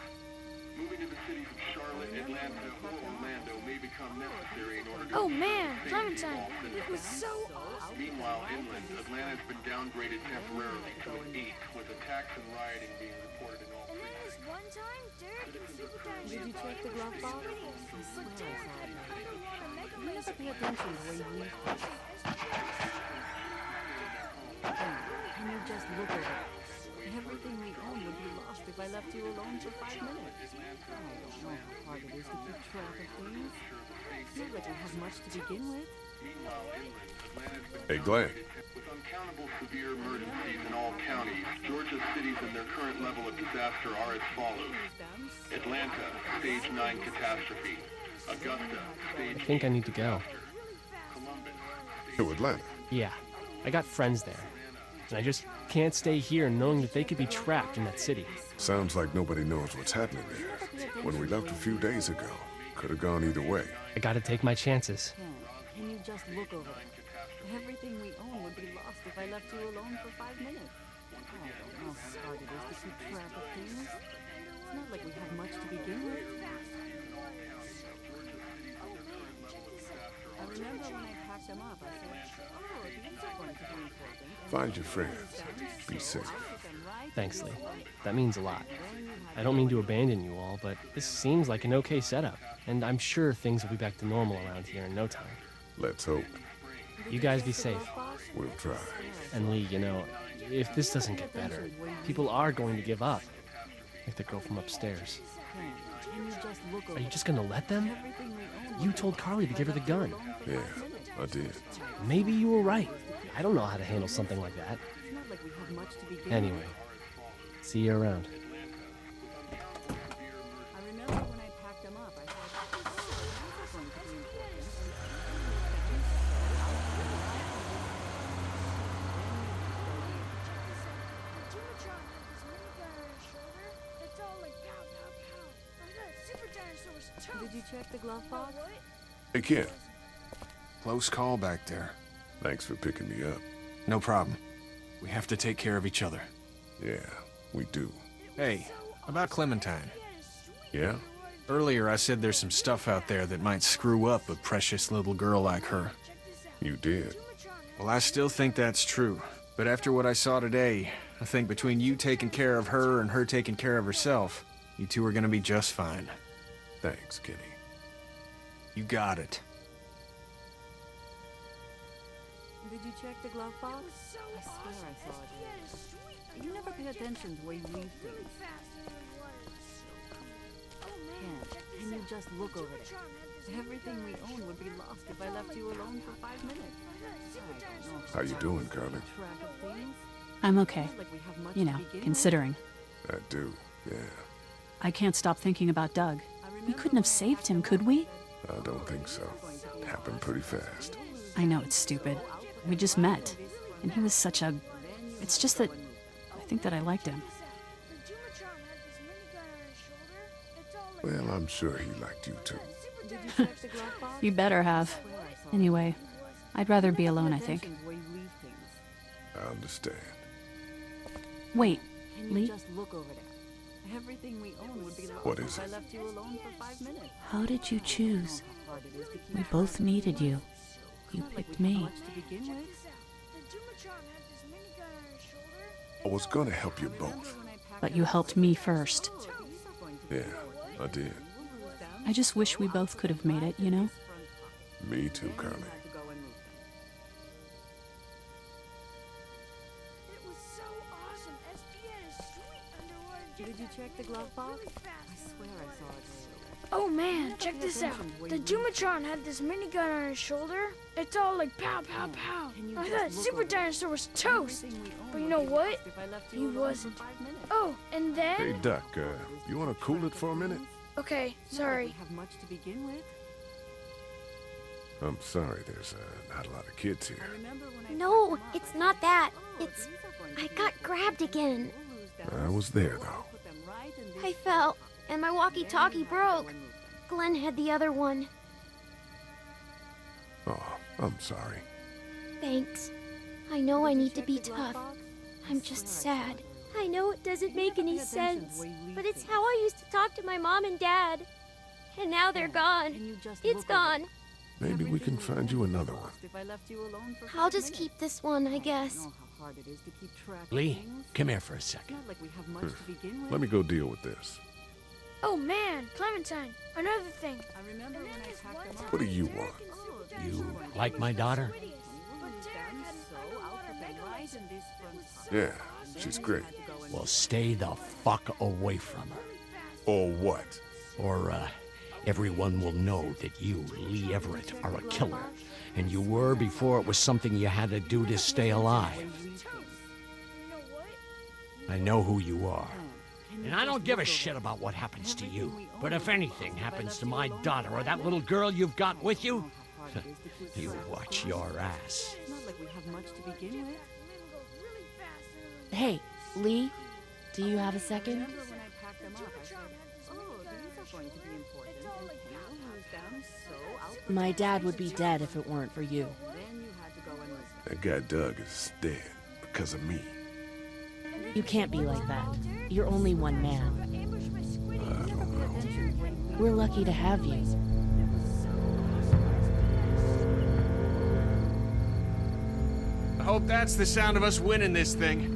[SPEAKER 5] Moving to the cities of Charlotte, Atlanta, or Orlando may become necessary in order to
[SPEAKER 7] Oh
[SPEAKER 5] ensure
[SPEAKER 7] man,
[SPEAKER 5] the safety of
[SPEAKER 7] Clementine.
[SPEAKER 5] all citizens.
[SPEAKER 7] It was so awesome.
[SPEAKER 5] Meanwhile, inland, Atlanta has been downgraded temporarily to an 8, with attacks and rioting being reported in all
[SPEAKER 7] And then this
[SPEAKER 5] precincts.
[SPEAKER 7] one time, Derek and Superman
[SPEAKER 13] Did you check the glove box?
[SPEAKER 7] But Dad, I don't want to make
[SPEAKER 13] You never pay attention the way you leave things. Can you just look over it? Everything we own would be lost if I left you alone for 5 minutes. I don't know how hard it is to keep track of things. Not that you have much to begin with.
[SPEAKER 2] Hey, Glenn.
[SPEAKER 5] With uncountable severe emergencies in all counties, Georgia's cities and their current level of disaster are as follows. Atlanta, Stage 9 catastrophe. Augusta, Stage
[SPEAKER 19] I think I need to go.
[SPEAKER 2] To Atlanta.
[SPEAKER 19] Yeah, I got friends there. And I just can't stay here knowing that they could be trapped in that city.
[SPEAKER 2] Sounds like nobody knows what's happening there. When we left a few days ago, could have gone either way.
[SPEAKER 19] I gotta take my chances.
[SPEAKER 13] Can you just look over it? Everything we own would be lost if I left you alone for 5 minutes. I don't know how hard it is to keep track of things.
[SPEAKER 14] It's not like we have much to begin with. I remember when I packed them up, I said, oh, these are going to be important.
[SPEAKER 2] Find your friends. Be safe.
[SPEAKER 19] Thanks, Lee. That means a lot. I don't mean to abandon you all, but this seems like an okay setup, and I'm sure things will be back to normal around here in no time.
[SPEAKER 2] Let's hope.
[SPEAKER 19] You guys be safe.
[SPEAKER 2] We'll try.
[SPEAKER 19] And Lee, you know, if this doesn't get better, people are going to give up. Like the girl from upstairs. Are you just gonna let them? You told Carly to give her the gun.
[SPEAKER 2] Yeah, I did.
[SPEAKER 19] Maybe you were right. I don't know how to handle something like that. Anyway, see you around.
[SPEAKER 14] I remember when I packed them up, I thought, oh, these are going to be important. Did you check the glove box?
[SPEAKER 2] Hey, Ken.
[SPEAKER 12] Close call back there.
[SPEAKER 2] Thanks for picking me up.
[SPEAKER 12] No problem. We have to take care of each other.
[SPEAKER 2] Yeah, we do.
[SPEAKER 12] Hey, about Clementine.
[SPEAKER 2] Yeah?
[SPEAKER 12] Earlier I said there's some stuff out there that might screw up a precious little girl like her.
[SPEAKER 2] You did.
[SPEAKER 12] Well, I still think that's true. But after what I saw today, I think between you taking care of her and her taking care of herself, you two are gonna be just fine.
[SPEAKER 2] Thanks, Kenny.
[SPEAKER 12] You got it.
[SPEAKER 14] Did you check the glove box? I swear I saw it. You never pay attention to where you leave things. Can you just look over there? Everything we own would be lost if I left you alone for 5 minutes.
[SPEAKER 2] How you doing, Carly?
[SPEAKER 11] I'm okay. You know, considering.
[SPEAKER 2] I do, yeah.
[SPEAKER 11] I can't stop thinking about Doug. We couldn't have saved him, could we?
[SPEAKER 2] I don't think so. It happened pretty fast.
[SPEAKER 11] I know it's stupid. We just met. And he was such a... It's just that... I think that I liked him.
[SPEAKER 2] Well, I'm sure he liked you too.
[SPEAKER 11] You better have. Anyway, I'd rather be alone, I think.
[SPEAKER 2] I understand.
[SPEAKER 11] Wait,
[SPEAKER 14] Can
[SPEAKER 11] Lee?
[SPEAKER 14] you just look over there? Everything we own would be lost
[SPEAKER 2] What is
[SPEAKER 14] if I
[SPEAKER 2] it?
[SPEAKER 14] left you alone for 5 minutes.
[SPEAKER 11] How did you choose? We both needed you. You picked me.
[SPEAKER 2] I was gonna help you both.
[SPEAKER 11] But you helped me first.
[SPEAKER 2] Yeah, I did.
[SPEAKER 11] I just wish we both could have made it, you know?
[SPEAKER 2] Me too, Carly.
[SPEAKER 14] Did you check the glove box? I swear I saw it.
[SPEAKER 20] Oh man, check this out. The Dumatron had this minigun on his shoulder. It's all like pow, pow, pow. I thought Super Dinosaur was toast. But you know what? He wasn't. Oh, and then...
[SPEAKER 2] Hey, Duck, you wanna cool it for a minute?
[SPEAKER 20] Okay, sorry.
[SPEAKER 14] Have much to begin with.
[SPEAKER 2] I'm sorry, there's not a lot of kids here.
[SPEAKER 7] No, it's not that. It's... I got grabbed again.
[SPEAKER 2] I was there, though.
[SPEAKER 7] I fell, and my walkie-talkie broke. Glenn had the other one.
[SPEAKER 2] Oh, I'm sorry.
[SPEAKER 7] Thanks. I know I need to be tough. I'm just sad. I know it doesn't make any sense, but it's how I used to talk to my mom and dad. And now they're gone. It's gone.
[SPEAKER 2] Maybe we can find you another one.
[SPEAKER 7] I'll just keep this one, I guess.
[SPEAKER 17] Lee, come here for a second.
[SPEAKER 2] Let me go deal with this.
[SPEAKER 20] Oh man, Clementine, another thing.
[SPEAKER 2] What do you want?
[SPEAKER 17] You like my daughter?
[SPEAKER 2] Yeah, she's great.
[SPEAKER 17] Well, stay the fuck away from her.
[SPEAKER 2] Or what?
[SPEAKER 17] Or, everyone will know that you, Lee Everett, are a killer. And you were before it was something you had to do to stay alive. I know who you are. And I don't give a shit about what happens to you. But if anything happens to my daughter or that little girl you've got with you, you watch your ass.
[SPEAKER 11] Hey, Lee, do you have a second? My dad would be dead if it weren't for you.
[SPEAKER 2] That guy Doug is dead because of me.
[SPEAKER 11] You can't be like that. You're only one man.
[SPEAKER 16] We're lucky to have you.
[SPEAKER 12] I hope that's the sound of us winning this thing.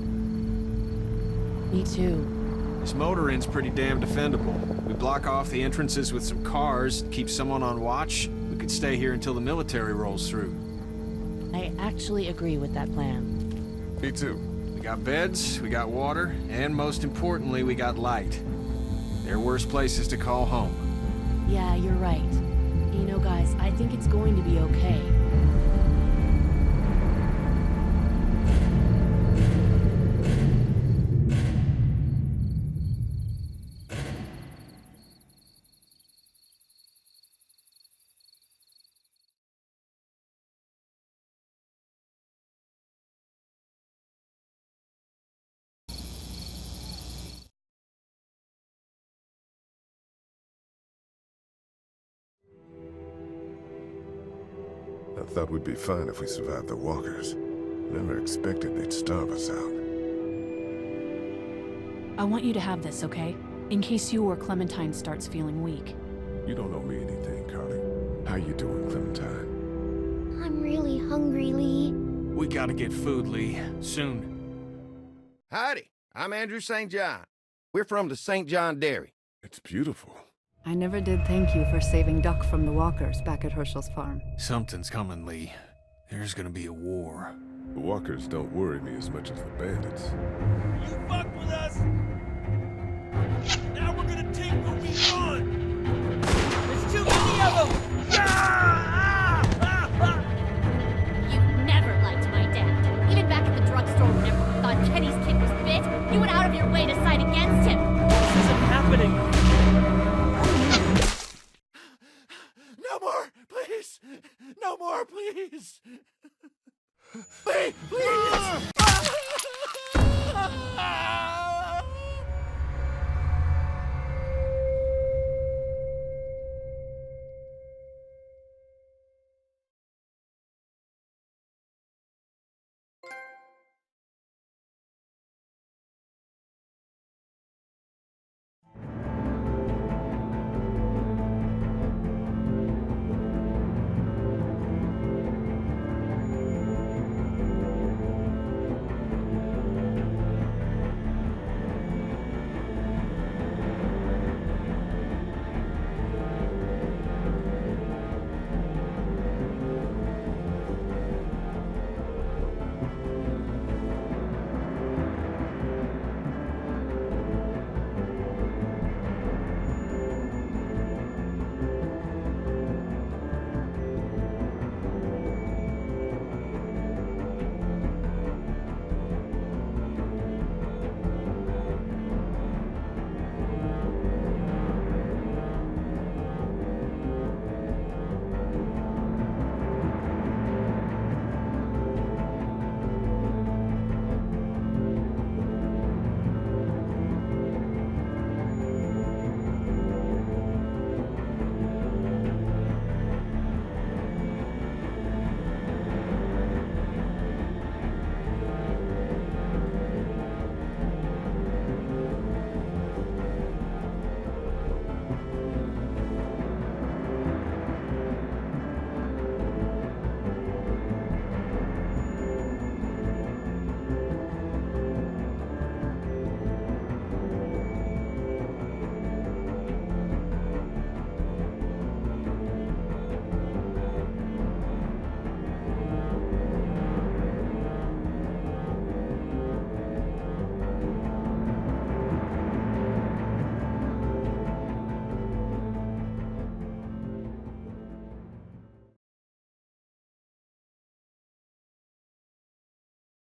[SPEAKER 16] Me too.
[SPEAKER 12] This motor inn's pretty damn defendable. We block off the entrances with some cars, keep someone on watch. We could stay here until the military rolls through.
[SPEAKER 16] I actually agree with that plan.
[SPEAKER 2] Me too.
[SPEAKER 12] We got beds, we got water, and most importantly, we got light. There are worse places to call home.
[SPEAKER 16] Yeah, you're right. You know, guys, I think it's going to be okay.
[SPEAKER 2] I thought we'd be fine if we survived the walkers. Never expected they'd starve us out.
[SPEAKER 11] I want you to have this, okay? In case you or Clementine starts feeling weak.
[SPEAKER 2] You don't owe me anything, Carly. How you doing, Clementine?
[SPEAKER 7] I'm really hungry, Lee.
[SPEAKER 12] We gotta get food, Lee. Soon.
[SPEAKER 21] Howdy, I'm Andrew St. John. We're from the St. John Dairy.
[SPEAKER 2] It's beautiful.
[SPEAKER 14] I never did thank you for saving Duck from the walkers back at Herschel's farm.
[SPEAKER 12] Something's coming, Lee. There's gonna be a war.
[SPEAKER 2] The walkers don't worry me as much as the bandits.
[SPEAKER 22] You fucked with us! Now we're gonna take what we want! There's too many of them!
[SPEAKER 11] You've never liked my dad. Even back at the drugstore whenever you thought Kenny's kid was bit, you went out of your way to side against him.